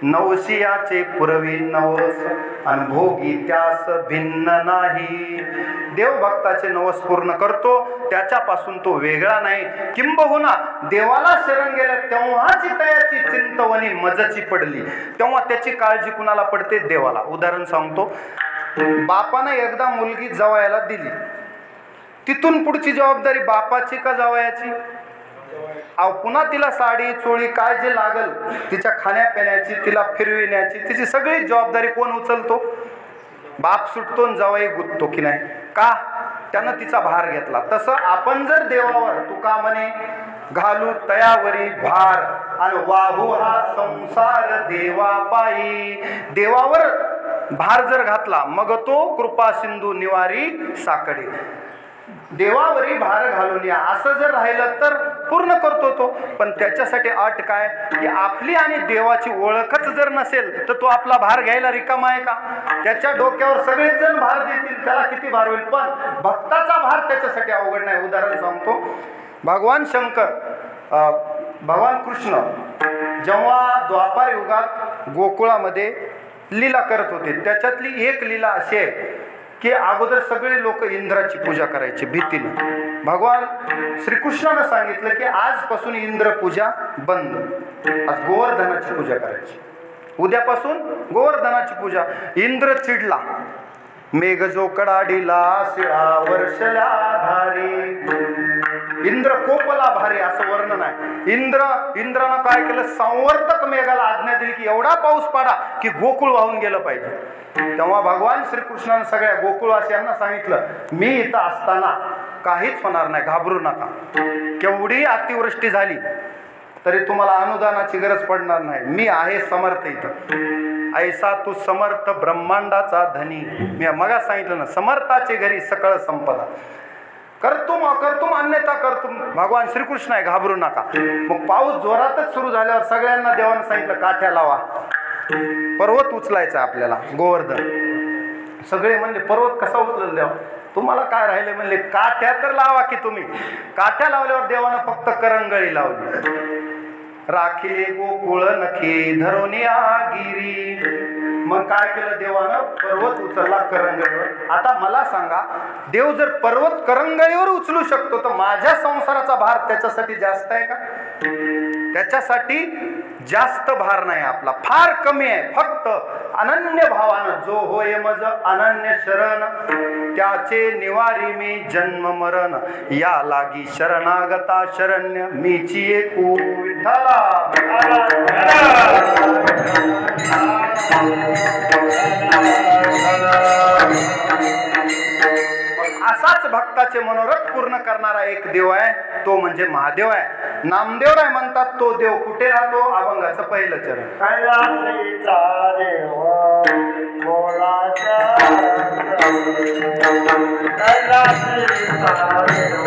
नवशियाचे पुरवी नवस, अनुभोगी त्यास भिन्न नाही. देव भक्ताचे नवस पूर्ण करतो, त्याच्यापासून तो वेगळा नाही. किंबहुना देवाला शरण गेला तेव्हाची तयाची चिंतवणी मजची पडली, तेव्हा त्याची काळजी कुणाला पडते? देवाला. उदाहरण सांगतो. बापानं एकदा मुलगी जावयाला दिली, तिथून पुढची जबाबदारी बापाची का जावयाची? पुन्हा तिला साडी चोळी काय जे लागल, तिच्या खाण्यापिण्याची, तिला फिरविण्याची, तिची सगळी जबाबदारी कोण उचलतो? बाप सुटतो आणि जावई गुंततो की नाही? का? त्यानं तिचा भार घेतला. तसं आपण जर देवावर, तुका म्हणे घालू तयावरी भार आणि वाहू हा संसार देवा पायी. देवावर भार जर घातला, मग तो कृपा सिंधू निवारी साकडे. देवावरी भार घालून या असं जर राहिलं तर पूर्ण करतो तो. पण त्याच्यासाठी अट काय? की आपली आणि देवाची ओळखच जर नसेल तर तो आपला भार घ्यायला रिकामा आहे का? त्याच्या डोक्यावर सगळेजण भार देतील, त्याला किती भार होईल, पण भक्ताचा भार त्याच्यासाठी अवघड नाही. उदाहरण सांगतो. भगवान शंकर, भगवान कृष्ण जेव्हा द्वापार युगात गोकुळामध्ये लीला करत होते, त्याच्यातली एक लीला अशी आहे की अगोदर सगळे लोक इंद्राची पूजा करायची भीतीने. भगवान श्रीकृष्णानं सांगितलं की आजपासून इंद्र पूजा बंद, आज गोवर्धनाची पूजा करायची. उद्यापासून गोवर्धनाची पूजा. इंद्र चिडला. मेघ जो कडाडीला शिळा वर्षल्या धारी. इंद्र कोपला भारी असं वर्णन आहे. इंद्रानं काय केलं? संवर्तक मेघाला आज्ञा दिली की एवढा पाऊस पाडा की गोकुळ वाहून गेलं पाहिजे. तेव्हा भगवान श्रीकृष्णानं सगळ्या गोकुळवासियांना सांगितलं, मी इथं असताना काहीच होणार नाही, घाबरू नका. केवढी अतिवृष्टी झाली तरी तुम्हाला अनुदानाची गरज पडणार नाही, मी आहे समर्थ इथं. ऐसा तू समर्थ ब्रह्मांडाचा धनी. मी मगा सांगितलं ना, समर्थाचे घरी सकळ संपदा. करतुम अन्यथा करतुम. भगवान श्रीकृष्ण आहे, घाबरू नका. मग पाऊस जोरातच सुरू झाल्यावर सगळ्यांना देवानं सांगितलं काठ्या लावा, पर्वत उचलायचा आपल्याला गोवर्धन. सगळे म्हणले पर्वत कसा उचलल देवा, तुम्हाला काय राहिले म्हणले काठ्या तर लावा की तुम्ही. काठ्या लावल्यावर देवानं फक्त करंगळी लावली. राखिले गोकुळ नखी धरोनिया गिरी. मग काय केलं देवानं, पर्वत उचलला करंगळीवर. आता मला सांगा, देव जर पर्वत करंगळीवर उचलू शकतो तर माझ्या संसाराचा भार त्याच्यासाठी जास्त आहे का? त्याच्यासाठी जास्त भार नाही आपला, फार कमी आहे. फक्त अनन्य भावानं जो होय मज अनन्य शरण, त्याचे निवारी मी जन्म मरण. या लागी शरणागता शरण्य मीची एकू विठ्ठला. असाच भक्ताचे मनोरथ पूर्ण करणारा एक देव आहे, तो म्हणजे महादेव आहे. नामदेवराय म्हणतात तो देव कुठे राहतो? अभंगाचं पहिलं चरण. कैलासीचा देव भोळाचा, कैलासीचा देव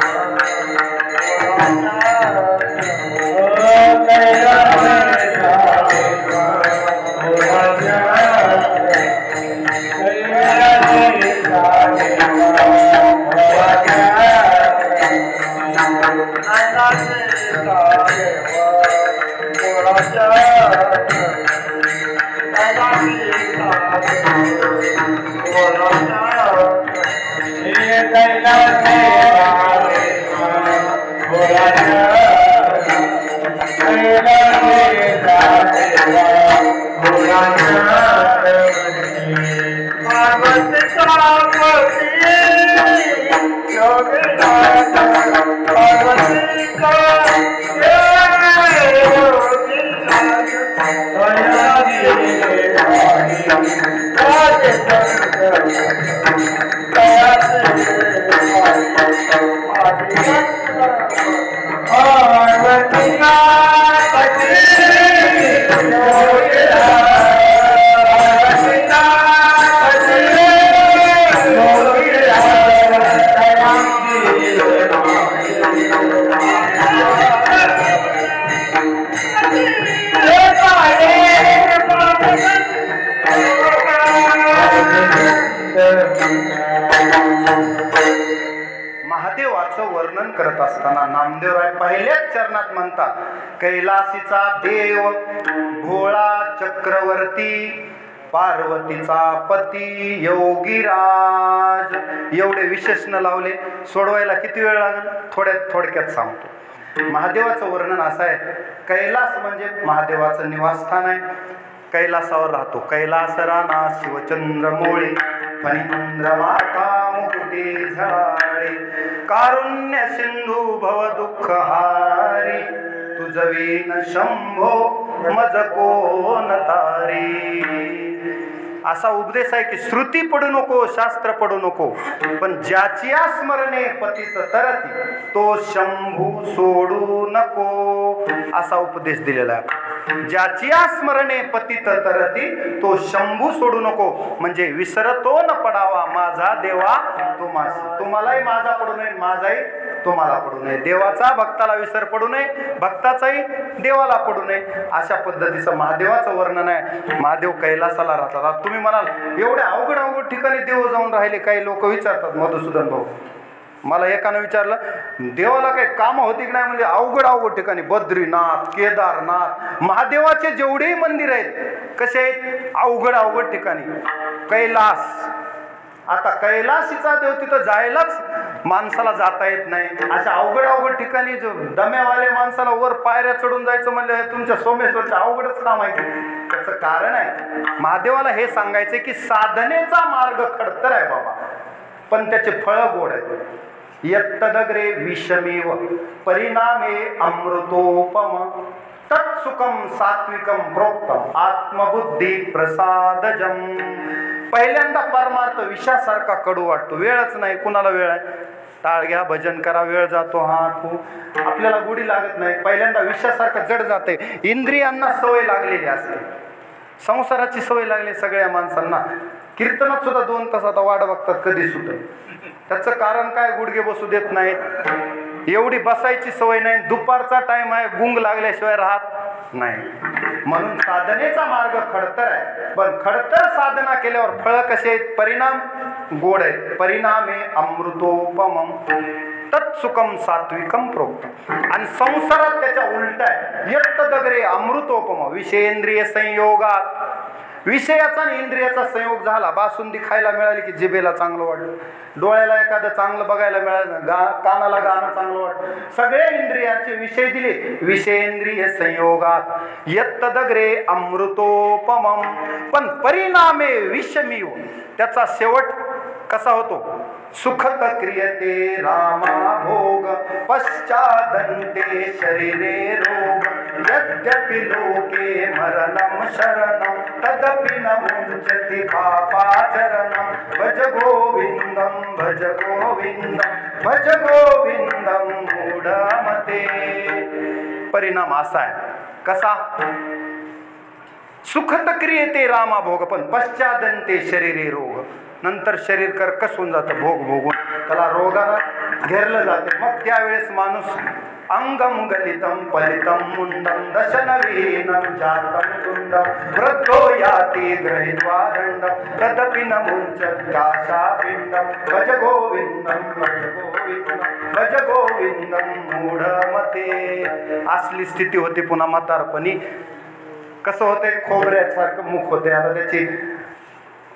महादेवाचं वर्णन करत असताना नामदेवराय पहिल्याच चरणात म्हणतात, कैलासीचा देव भोळा चक्रवर्ती, पार्वतीचा पती योगीराज. एवढे विशेषण लावले, सोडवायला किती वेळ लागेल? थोडक्यात सांगतो. महादेवाचं वर्णन असं आहे, कैलास म्हणजे महादेवाचं निवासस्थान आहे. कैलासावर राहतो. कैलास राना शिवचंद्र मोळे, फणींद्र माता मुकुटे झळाळे, कारुण्य सिंधू भव दुःख हारी, तुझवीन शंभो मज कोण तारी. असा उपदेश आहे की श्रुती पडू नको, शास्त्र पडू नको, पण ज्याची स्मरणे पतित तरती तो शंभू सोडू नको, असा उपदेश दिलेला आहे. ज्याची स्मरणे पतित तरती तो शंभू सोडू नको, म्हणजे विसरतो न पडावा माझा देवा तुम्हास. तुम्हालाही माझा पडू नये, माझाही तुम्हाला पडू नये. देवाचा भक्ताला विसर पडू नये, भक्ताचाही देवाला पडू नये, अशा पद्धतीचं महादेवाचं वर्णन आहे. महादेव कैलासाला राहतात. तुम्ही म्हणाल एवढ्या अवघड ठिकाणी देव जाऊन राहिले. काही लोक विचारतात, मधुसूदन भाऊ मला एकानं विचारलं देवाला काही कामं होती की नाही, म्हणजे अवघड ठिकाणी बद्रीनाथ, केदारनाथ, महादेवाचे जेवढेही मंदिर आहेत कसे आहेत, अवघड ठिकाणी. कैलास, आता कैलासीचा देव तिथं जायलाच माणसाला जाता येत नाही. अशा अवघड ठिकाणी जो दम्यावाल्या माणसाला वर पायऱ्या चढून जायचं म्हणजे हे तुमच्या सोमेश्वरचं अवघडच काम आहे. त्याचं कारण आहे, महादेवाला हे सांगायचं की साधनेचा मार्ग खडतर आहे बाबा, पण त्याचे फळ गोड आहे. यत्तदग्रे विषमेव परिणामे अमृतोपम, तत्सुखम सात्विकम प्रोक्तम आत्मबुद्धी प्रसादजम. पहिल्यांदा परमार्थ विषासारखा कडू वाटतो, वेळच नाही. कुणाला वेळ आहे? टाळ घ्या, भजन करा, वेळ जातो. आपल्याला गुढी लागत नाही. पहिल्यांदा विषासारखं जड जाते. इंद्रियांना सवय लागलेली असते, संसाराची सवय लागली सगळ्या माणसांना. कीर्तनात सुद्धा 2 तास आता वाट बघतात कधी सुटेल. त्याचं कारण काय? गुडघे बसू देत नाहीत, एवढी बसायची सवय नाही, दुपारचा टाइम आहे, गुंग लागल्याशिवाय राहत नाही. म्हणून साधनेचा मार्ग खडतर आहे, पण खडतर साधना केल्यावर फळ कसे आहेत? परिणाम गोड आहेत. परिणामे अमृतोपमम तत्सुखम सात्विकम प्रोक्त. आणि संसारात त्याच्या उलट आहे. यत्त दगरे अमृतोपम विषयेंद्रिय संयोगात. विषयाचा आणि इंद्रियाचा संयोग झाला, बासुंदी खायला मिळाली की जिभेला चांगलं वाटलं, डोळ्याला एखादं चांगलं बघायला मिळालं, कानाला गाणं चांगलं वाटलं, सगळे इंद्रियाचे विषय दिले. विषयेंद्रिय संयोगात यत्त दगरे अमृतोपमम. पण परिणामे विषमीव. त्याचा शेवट कसा होतो? सुखत क्रियते रामा भोग पश्चादन्ते शरीरे रोग. यद्यपि लोके मरणम शरणम तदपि न मुञ्चति पापाचरणम. भज गोविंदम भज गोविंदम भज गोविंदम मूढमते. परिणाम असा आहे. कसा? सुखत क्रियते रामा भोग पण पश्चादन्ते शरीरे रोग. नंतर शरीर कर्कश होऊन जातं भोग भोगून, त्याला रोगानं घेरलं जाते. मग त्यावेळेस माणूस अंगम गलितम पलितम मुंडम दशनवीनम जातम कुंडम वृद्धो याति गृहीत्वा दंडम तदपि न मुञ्चति आशापिंडम. भज गोविंदम भज गोविंदम भज गोविंदम मूढमते. असली स्थिती होती पुन्हा म्हातारपणी. कसं होतंय? खोबऱ्यासारखं मुख होते. आता त्याची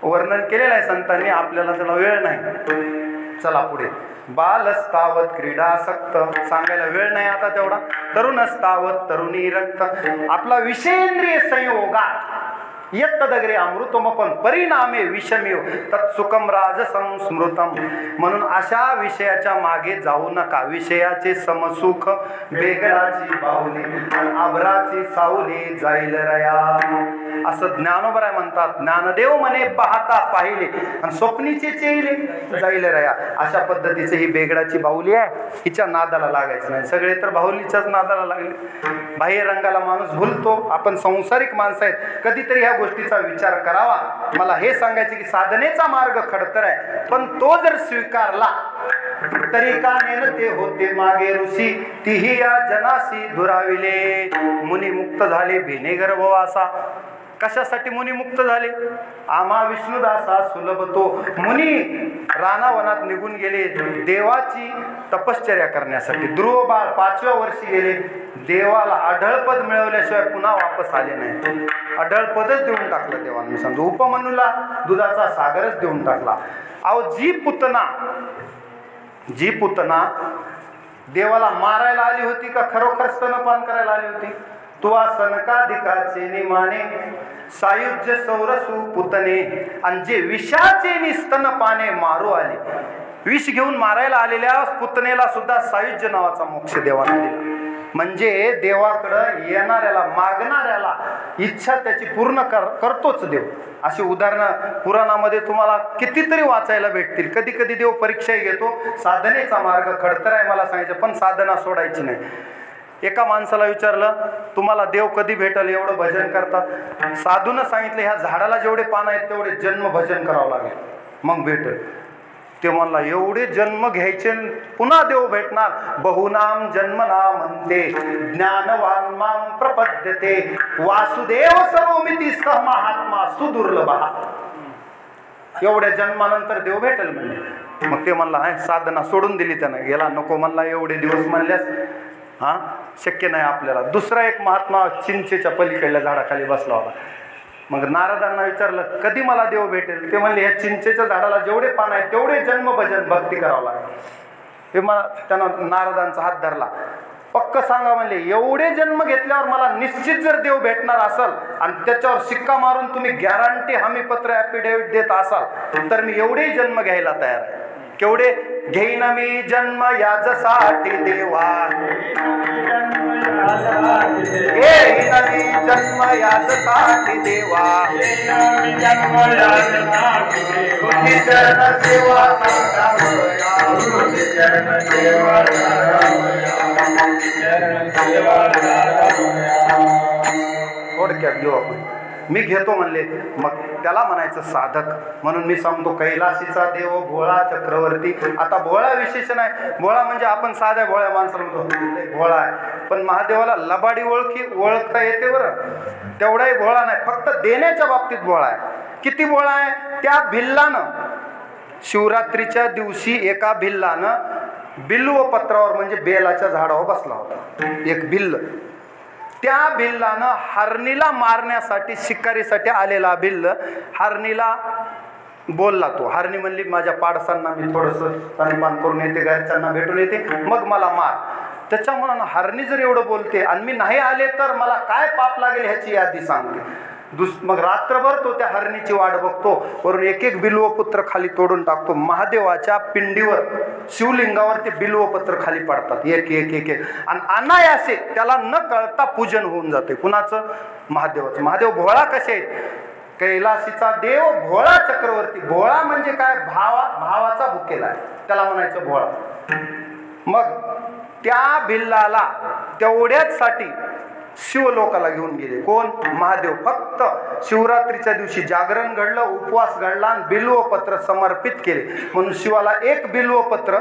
वर्णन केलेलं आहे संतांनी, आपल्याला त्याला वेळ नाही. चला पुढे. बालस्तावत क्रीडासक्त. सांगायला वेळ नाही आता तेवढा. तरुणस्तावत तरुणी रक्त. आपला विषयेंद्रिय संयोगात यत्त दगरे अमृतम पण परिणामे विषमीव तत्सुखम राजसं स्मृतम. म्हणून अशा विषयाच्या मागे जाऊ नका. विषयाचे समसुख बेगडाची बाहुली आभराची सावली जाईल रया. असं ज्ञानोबराय म्हणतात. ज्ञानदेव म्हणे पाहता पाहिले आणि स्वप्नीचे चेहिले जाईल रया. अशा पद्धतीचे ही बेगडाची बाहुली आहे, हिच्या नादाला लागायचं नाही. सगळे तर बाहुलीच्याच नादाला लागले. बाह्य रंगाला माणूस भुलतो. आपण संसारिक माणसं आहेत, कधीतरी ह्या गोष्टीचा विचार करावा. मला हे सांगायचे की साधनेचा मार्ग खडतर आहे, पण तो जर स्वीकारला तरी का नेनते होते मागे ऋषी. तीही या जनासी दुराविले. मुनी मुक्त झाले भेने गर्भवासा. कशासाठी मुनी मुक्त झाले? आम्हा विष्णुदासा सुलभ तो. मुनी रानावनात निघून गेले देवाची तपश्चर्या करण्यासाठी. ध्रुव बाळ 5व्या वर्षी गेले. देवाला अढळपद मिळवल्याशिवाय पुन्हा वापस आले नाही. अढळपदच देऊन टाकलं देवाने. मी सांगतो उपमन्यूला दुधाचा सागरच देऊन टाकला. अहो जी पुतना देवाला मारायला आली होती का खरोखर स्तनपान करायला आली होती? तुवा सनकाधिकाचे निमाने सायुज्य सौरसू पुतने. आणि जे विषाचे स्तनपाने मारू आले, विष घेऊन मारायला आलेल्या पुतनेला सुद्धा सायुज्य नावाचा मोक्ष देवाने दिला. म्हणजे देवाकडं येणाऱ्याला मागणाऱ्याला इच्छा त्याची पूर्ण करतोच देव. अशी उदाहरणं पुराणामध्ये तुम्हाला कितीतरी वाचायला भेटतील. कधी कधी देव परीक्षाही घेतो. साधनेचा मार्ग खडतर आहे मला सांगायचं, पण साधना सोडायची नाही. एका माणसाला विचारलं तुम्हाला देव कधी भेटल, एवढं भजन करतात. साधूनं सांगितलं ह्या झाडाला जेवढे पान आहेत तेवढे जन्म भजन करावं लागेल मग भेटेल. ते म्हणला एवढे जन्म घ्यायचे पुन्हा देव भेटणार? बहुनाम जन्मना म्हणते ज्ञानवान माम प्रपद्यते वासुदेव सर्वमिती सह महात्मा सुदुर्लभ. एवढ्या जन्मानंतर देव भेटेल म्हणजे. मग ते म्हणला आहे साधना सोडून दिली त्यानं. गेला नको म्हणला एवढे दिवस म्हणल्यास शक्य नाही आपल्याला. दुसरा एक महात्मा चिंचेच्या पलीकडल्या झाडाखाली बसला होता. मग नारदांना विचारलं कधी मला देव भेटेल? ते म्हणले या चिंचेच्या झाडाला जेवढे पान आहेत तेवढे जन्म भजन भक्ती करावं लागेल. ते मला त्यानं नारदांचा हात धरला. पक्क सांगा म्हणले एवढे जन्म घेतल्यावर मला निश्चित जर देव भेटणार असाल आणि त्याच्यावर शिक्का मारून तुम्ही गॅरंटी हमीपत्र ॲफिडेव्हिट देत असाल तर मी एवढे जन्म घ्यायला तयार आहे. केवढे? घेईन मी जन्म याजसाठी देवा, घेईन मी जन्म याजसाठी देवा, तुझी चरण सेवा थोडक्यात घेऊ आपण. मी घेतो म्हणले. मग त्याला म्हणायचं साधक. म्हणून मी सांगतो कैलासीचा देव भोळा चक्रवर्ती. आता भोळा विशेषण आहे. भोळा म्हणजे आपण साध्या भोळ्या माणसाला म्हणतो लय भोळा आहे, पण महादेवाला लबाडी ओळखता येते बरं. तेवढाही भोळा नाही, फक्त देण्याच्या बाबतीत भोळा आहे. किती भोळा आहे? त्या भिल्लानं शिवरात्रीच्या दिवशी एका भिल्लानं बिल्व पत्रावर म्हणजे बेलाच्या झाडावर बसला होता एक भिल्ल. त्या भिल्लानं हरणीला मारण्यासाठी शिकारीसाठी आलेला भिल्ल हरणीला बोलला. तो हरणी म्हणली माझ्या पाडसांना मी थोडंसं स्तनपान करून येते, घरच्यांना भेटून येते, मग मला मार. त्याच्यामुळं हरणी जर एवढं बोलते आणि मी नाही आले तर मला काय पाप लागेल ह्याची यादी सांगते. मग रात्रभर तो त्या हरणीची वाट बघतो. वरून एक एक बिल्वपत्र खाली तोडून टाकतो. महादेवाच्या पिंडीवर शिवलिंगावर ते बिल्वपत्र खाली पडतात एक एक एक एक, आणि अनायासे त्याला न कळता पूजन होऊन जाते. कुणाचं? महादेवाचं. महादेव भोळा कसे आहेत? कैलासीचा देव भोळा चक्रवर्ती. भोळा म्हणजे काय? भावाचा भुकेला आहे, त्याला म्हणायचं भोळा. मग त्या भिल्लाला तेवढ्याच साठी शिवलोकाला घेऊन गेले. कोण? महादेव. फक्त शिवरात्रीच्या दिवशी जागरण घडलं, उपवास घडला आणि बिल्वपत्र समर्पित केले. म्हणून शिवाला एक बिल्वपत्र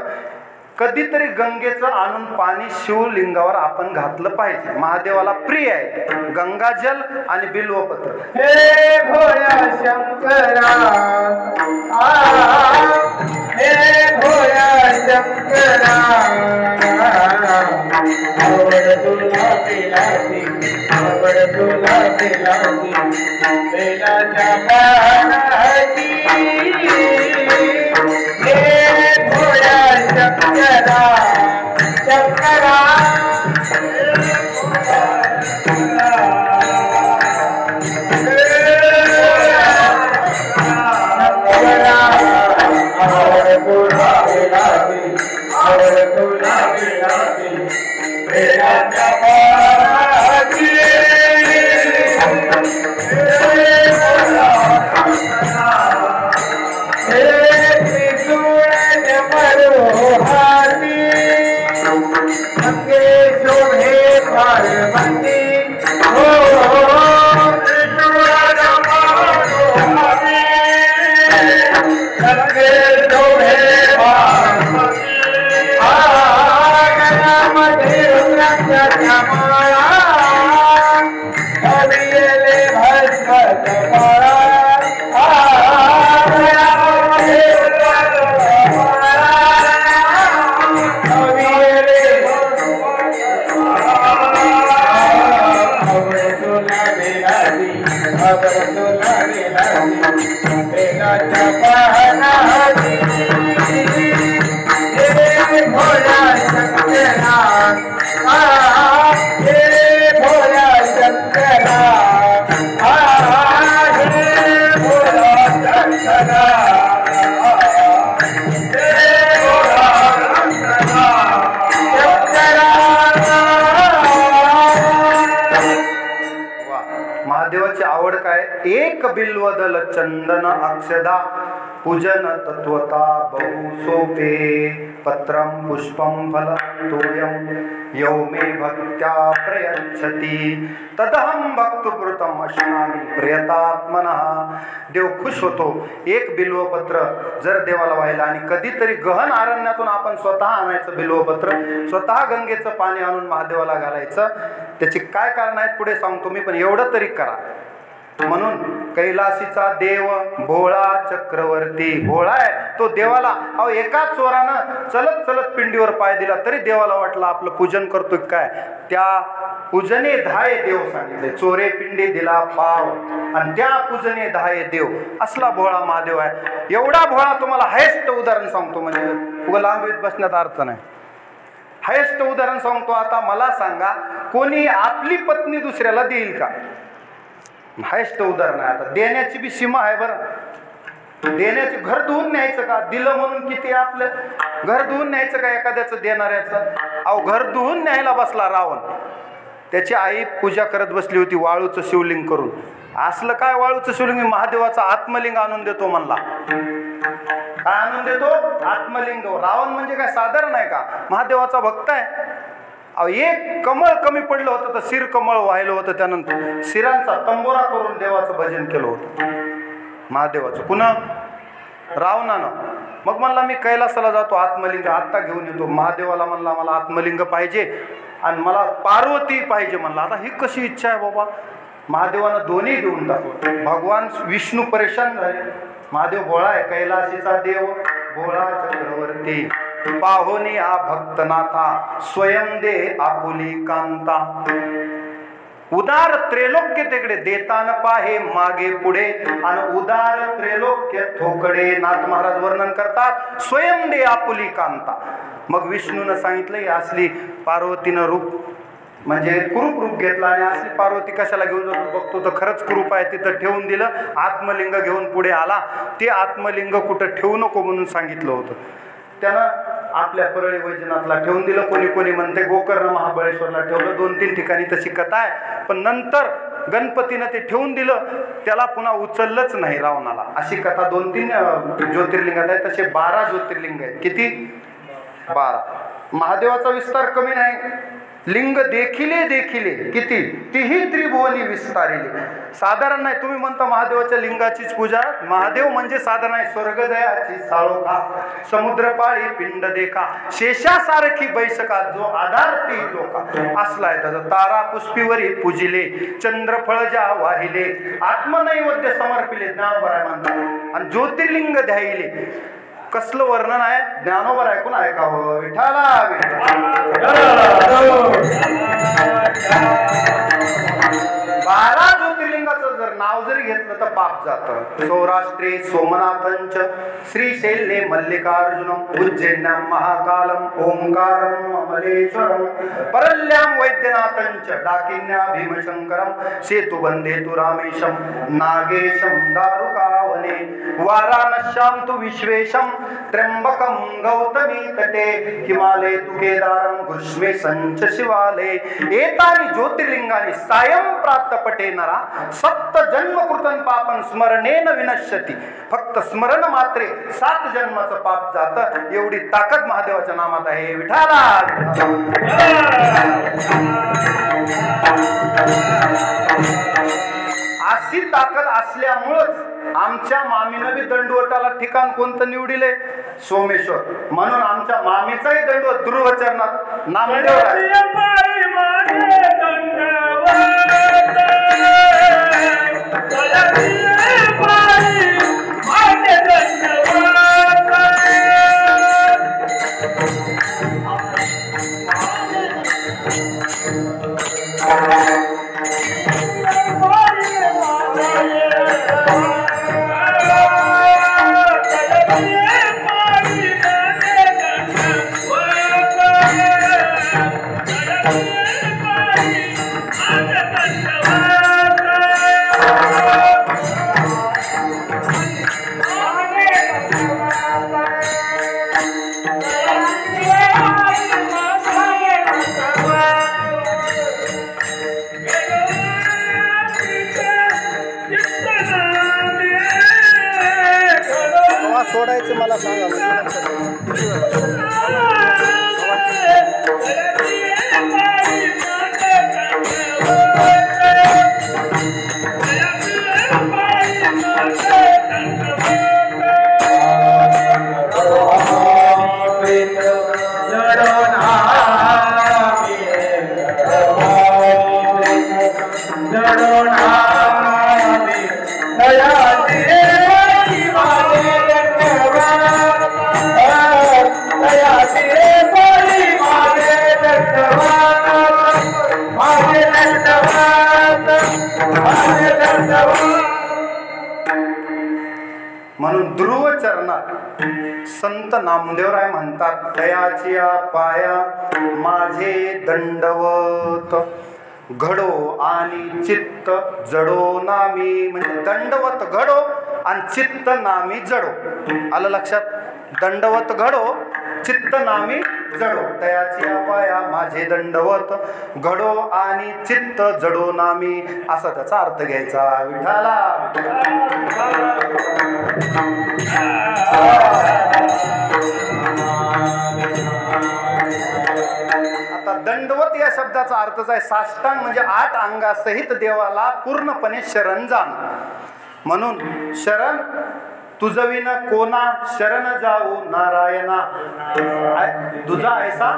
कधीतरी गंगेचं आणून पाणी शिवलिंगावर आपण घातलं पाहिजे. महादेवाला प्रिय आहे गंगाजल आणि बिल्वपत्र. हे भोळा शंकरा, हे भोळा शंकरा, आवड तुला बेलाची, आवड तुला बेलाची, बेलाच्या पानाची. हे भोळा शंकरा, शंकरा, एक बिल्वदल चंदन अक्षदा पूजन तत्वता बहु सोपे पत्रम पुष्पम फलम तोयम यौ मे भक्त्या प्रयच्छति तदहम भक्तपुरतम अश्नामी प्रियतात्मनः. देव खुश होतो. एक बिल्वपत्र जर देवाला व्हायला आणि कधीतरी गहन अरण्यातून आपण स्वतः आणायचं बिल्वपत्र, स्वतः गंगेचं पाणी आणून महादेवाला घालायचं. त्याची काय कारण आहेत पुढे सांगतो मी, पण एवढं तरी करा. म्हणून कैलासीचा देव भोळा चक्रवर्ती. भोळा आहे तो देवाला. अहो एका चोरानं चलत चलत पिंडीवर पाय दिला तरी देवाला वाटलं आपलं पूजन करतोय काय. त्या पूजने धाये देव सांगितले. चोरे पिंडी दिला पाव आणि त्या पूजने धाये देव. असला भोळा महादेव आहे. एवढा भोळा तुम्हाला हायेस्ट उदाहरण सांगतो, म्हणजे उगा लांबीत बसण्यात अर्थ नाही. हायेस्ट उदाहरण सांगतो. आता मला सांगा, कोणी आपली पत्नी दुसऱ्याला देईल का? हायस्ट उदाहरण आहे. आता देण्याची बी सीमा आहे बरं. देण्याची घर धुवून न्यायचं का? दिलं म्हणून किती आपलं घर धुवून न्यायचं का एखाद्याचं देणाऱ्याचं? अहो घर धुवून न्यायला बसला रावण. त्याची आई पूजा करत बसली होती वाळूचं शिवलिंग करून. असलं काय वाळूचं शिवलिंग? महादेवाचा आत्मलिंग आणून देतो म्हणला. काय आणून देतो? आत्मलिंग. रावण म्हणजे काय साधारण आहे का? महादेवाचा भक्त आहे. अहो एक कमळ कमी पडलं होतं तर शिर कमळ व्हायलं होतं. त्यानंतर शिरांचा तंबोरा करून देवाचं भजन केलं होतं, महादेवाचं. पुन्हा रावणानं मग म्हणला मी कैलासाला जातो, आत्मलिंग आत्ता घेऊन येतो. महादेवाला म्हणला मला आत्मलिंग पाहिजे आणि मला पार्वती पाहिजे म्हणला. आता ही कशी इच्छा आहे बाबा. महादेवानं दोन्ही देऊन टाकलं. भगवान विष्णू परेशान झाले. महादेव भोळा आहे, कैलासीचा देव भोळा चक्रवर्ती. पाहोनी आ भक्तनाथा स्वयं दे आपुली कांता. उदार त्रैलोक्य तिकडे देतान पाहे मागे पुढे आणि उदार त्रैलोक्य थोकडे. नाथ महाराज वर्णन करतात स्वयं दे आपुली कांता. मग विष्णूनं सांगितलं असली पार्वतीनं रूप म्हणजे कुरूप रूप घेतला आणि असली पार्वती कशाला घेऊन जातो बघतो तर खरंच कुरूप आहे. तिथं ठेवून दिलं. आत्मलिंग घेऊन पुढे आला. ते आत्मलिंग कुठं ठेवू नको म्हणून सांगितलं होतं. त्यानं आपल्या परळी वैजनाथला ठेवून दिलं. कोणी कोणी म्हणते गोकर्ण महाबळेश्वरला ठेवलं. 2-3 ठिकाणी तशी कथा आहे. पण नंतर गणपतीनं ते ठेवून दिलं, त्याला पुन्हा उचललंच नाही रावणाला. अशी कथा 2-3 ज्योतिर्लिंगात आहे. तसे 12 ज्योतिर्लिंग आहेत. किती? 12. महादेवाचा विस्तार कमी नाही. लिंग देखिले देखिले किती? तिही त्रिभुवनी विस्तारिले. साधारण नाही. तुम्ही म्हणता महादेवाच्या लिंगाचीच पूजा. महादेव म्हणजे साधारण आहे. स्वर्गदयाची साळोखा समुद्रपाळी पिंड देखा शेषासारखी बैसका जो आधार ती लोका असलाय. त्याचा तारा पुष्पीवरी पूजिले चंद्रफळ ज्या वाहिले आत्मनैवेद्य समर्पिले ज्ञानोबर आहे म्हणतात. आणि ज्योतिर्लिंग ध्यायले कसलं वर्णन आहे. ज्ञानोबर ऐकून ऐकावं. विठाला बारा ज्योतिर्लिंगाचं जर नाव जरी घेतलं तर पाप जातं. सौराष्ट्रे सोमनाथंच श्रीशैल्ये मल्लिकार्जुनम उज्जैन्याम महाकालम ओंकारम अमलेश्वरम परल्याम वैद्यनाथंच डाकिन्या भीमशंकरम सेतुबंधे तु रामेशम नागेशम दारुकावने वाराणस्याम तु विश्वेशम त्र्यंबकम गौतमी तटे हिमालय तु केदारम घुष्मे संच शिवालय. एतानि ज्योतिर्लिंगानि सायं प्राप्त पटे नरा सप्त जन्म कृतन पापन स्मरणेन विनश्यती. फक्त स्मरण मात्रे 7 जन्माचं पाप जातं. एवढी ताकद महादेवाच्या नामात आहे. विठाला अशी ताकद असल्यामुळंच आमच्या मामीनं बी दंडवटाला ठिकाण कोणतं निवडिले? सोमेश्वर. म्हणून आमच्या मामीचाही दंडवत ध्रुवचरणात नामदेव सोडायचं मला सांगा. म्हणून ध्रुव चरणात संत नामदेवराय म्हणतात दयाची पाया माझे दंडवत घडो आणि चित्त जडो नामी. म्हणजे दंडवत घडो आणि चित्त नामी जडो. आलं लक्षात? दंडवत घडो चित्त नामी जडो. दयाची पाया माझे दंडवत घडो आणि चित्त जडो नामी असा त्याचा अर्थ घ्यायचा. विठाला आता दंडवत शब्दाचा अर्थच आहे साष्टांग, म्हणजे 8 अंगासहित देवाला पूर्णपणे शरण जाणं. म्हणून शरण तुझविन कोणा, शरण जाऊ नारायणा, तुझा ऐसा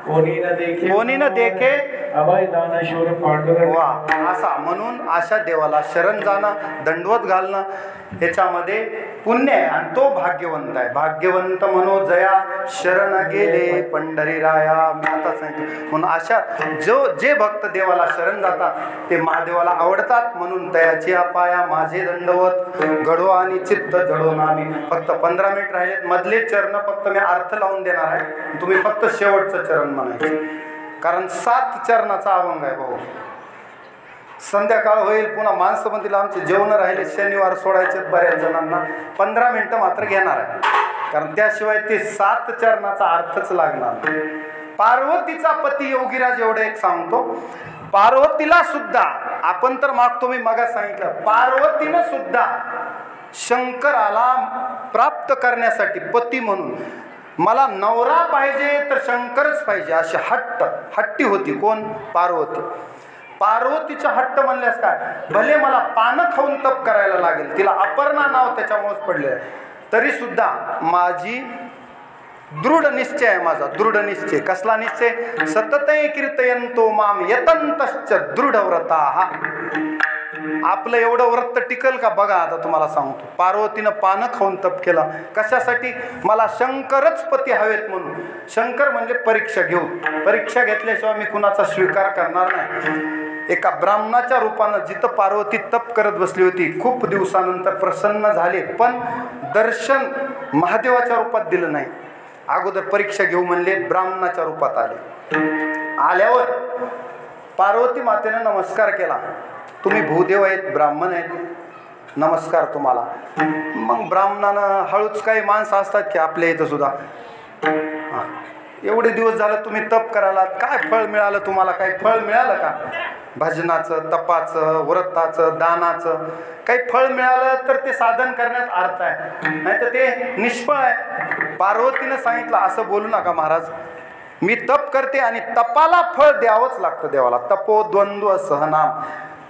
कोणी न देखे अभय दानशूर पांडुरंग. वा असा. म्हणून अशा देवाला शरण जाणं, दंडवत घालणं ह्याच्यामध्ये पुण्य आहे आणि तो भाग्यवंत आहे. भाग्यवंत म्हणो जया, शरण गेले पंढरी राया. मी आता सांगितलं. म्हणून अशा जे भक्त देवाला शरण जातात ते महादेवाला आवडतात. म्हणून तयाची पाया माझे दंडवत, घडो आणि चित्त जडो नामी. फक्त 15 मिनिट राहिलेत. मधले चरण फक्त मी अर्थ लावून देणार आहे, तुम्ही फक्त शेवटचं चरण म्हणायचं, कारण 7 चरणाचा अभंग आहे भाऊ. संध्याकाळ होईल, पुन्हा माणसं म्हणतील आमचे जेवण राहिले, शनिवार सोडायचे बऱ्याच जणांना. 15 मिनिटं मात्र घेणार आहे, कारण त्याशिवाय ते 7 चरणाचा अर्थच लागणार. पार्वतीचा पती योगीराज एवढं एक सांगतो, पार्वतीला सुद्धा आपण तर मागतो, मी मगा सांगितलं, पार्वतीनं सुद्धा शंकराला प्राप्त करण्यासाठी पती म्हणून मला नवरा पाहिजे तर शंकरच पाहिजे अशी हट्टी होती. कोण? पार्वती. पार्वतीचा हट्ट म्हणल्यास काय, भले मला पानं खाऊन तप करायला लागेल, तिला अपर्णा नाव त्याच्यामुळेच पडले, तरी सुद्धा माझी दृढ निश्चय आहे. माझा दृढ निश्चय. कसला निश्चय? सततय कीर्तयंतो माम यतंतश्च दृढ व्रताः. आपलं एवढं व्रत टिकल का बघा. आता तुम्हाला सांगतो, पार्वतीनं पानं खाऊन तप केलं कशासाठी? मला शंकरच पती हवेत म्हणून. शंकर म्हणजे परीक्षा घेऊ, परीक्षा घेतल्याशिवाय मी कुणाचा स्वीकार करणार नाही. एका ब्राह्मणाच्या रूपानं जिथं पार्वती तप करत बसली होती, खूप दिवसानंतर प्रसन्न झाले, पण दर्शन महादेवाच्या रूपात दिलं नाही. अगोदर परीक्षा घेऊ म्हणले, ब्राह्मणाच्या रूपात आले. आल्यावर पार्वती मातेनं नमस्कार केला. तुम्ही भूदेव आहेत, ब्राह्मण आहेत, नमस्कार तुम्हाला. मग ब्राह्मणानं हळूच, काही माणसं असतात की आपल्या इथं सुद्धा, एवढे दिवस झालं तुम्ही तप करायला, काय फळ मिळालं तुम्हाला? काही फळ मिळालं का? भजनाचं, तपाचं, व्रताचं, दानाचं काही फळ मिळालं तर ते साधन करण्यात अर्थ आहे, नाही तर ते निष्फळ आहे. पार्वतीनं सांगितलं असं बोलू नका महाराज, मी तप करते आणि तपाला फळ द्यावंच लागतं देवाला. तपो द्वंद्व सहनाम.